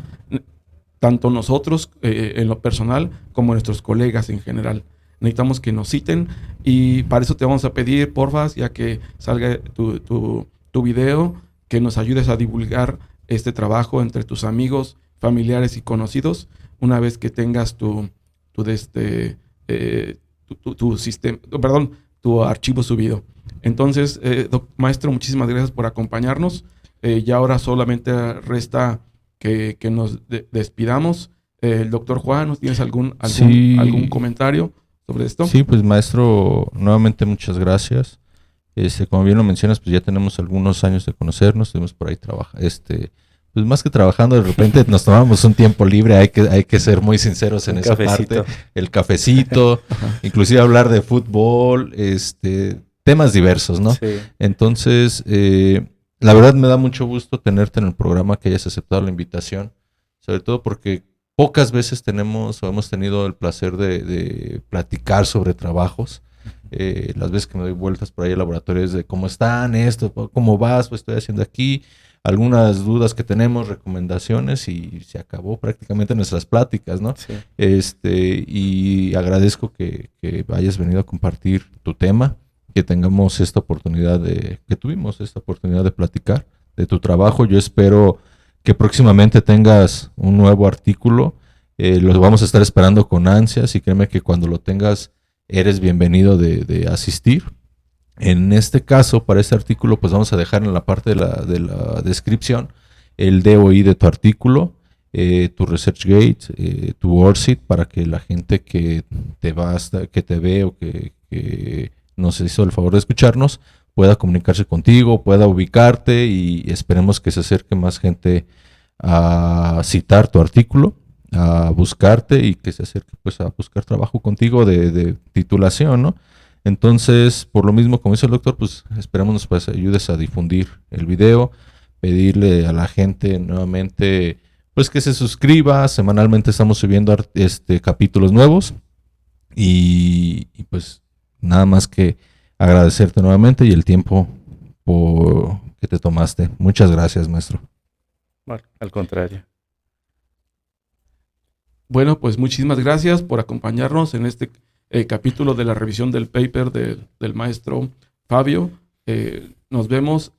Tanto nosotros en lo personal como nuestros colegas en general. Necesitamos que nos citen y para eso te vamos a pedir, porfa, ya que salga tu video, que nos ayudes a divulgar este trabajo entre tus amigos, familiares y conocidos una vez que tengas tu archivo subido. Entonces, maestro, muchísimas gracias por acompañarnos. Ya ahora solamente resta que nos despidamos. El doctor Juan, ¿tienes algún comentario sobre esto? Sí, pues maestro, nuevamente muchas gracias. Como bien lo mencionas, pues ya tenemos algunos años de conocernos, estuvimos por ahí trabajando, pues más que trabajando, de repente nos tomamos un tiempo libre, hay que ser muy sinceros en esa parte, el cafecito, inclusive hablar de fútbol, temas diversos, ¿no? Sí. Entonces, la verdad me da mucho gusto tenerte en el programa, que hayas aceptado la invitación, sobre todo porque pocas veces tenemos o hemos tenido el placer de platicar sobre trabajos. Las veces que me doy vueltas por ahí al laboratorio es de cómo están, cómo vas, pues estoy haciendo aquí, algunas dudas que tenemos, recomendaciones, y se acabó prácticamente nuestras pláticas, ¿no? Sí. Y agradezco que hayas venido a compartir tu tema, que tengamos esta oportunidad que tuvimos esta oportunidad de platicar de tu trabajo. Yo espero que próximamente tengas un nuevo artículo, lo vamos a estar esperando con ansias, y créeme que cuando lo tengas eres bienvenido de asistir. En este caso, para este artículo, pues vamos a dejar en la parte de la descripción el DOI de tu artículo, tu ResearchGate, tu ORCID, para que la gente que te ve o que nos hizo el favor de escucharnos pueda comunicarse contigo, pueda ubicarte, y esperemos que se acerque más gente a citar tu artículo, a buscarte, y que se acerque pues a buscar trabajo contigo de titulación, ¿no? Entonces, por lo mismo, como dice el doctor, pues esperamos nos pues ayudes a difundir el video, pedirle a la gente nuevamente pues que se suscriba. Semanalmente estamos subiendo capítulos nuevos, y pues nada más que agradecerte nuevamente y el tiempo que te tomaste. Muchas gracias, maestro. Bueno, al contrario. Bueno, pues muchísimas gracias por acompañarnos en este capítulo de la revisión del paper del maestro Fabio. Nos vemos,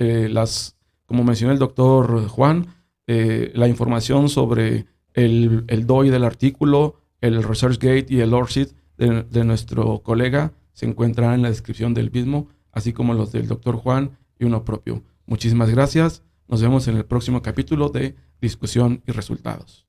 como mencionó el doctor Juan, la información sobre el DOI del artículo, el ResearchGate y el ORCID de nuestro colega se encuentran en la descripción del mismo, así como los del doctor Juan y uno propio. Muchísimas gracias. Nos vemos en el próximo capítulo de Discusión y Resultados.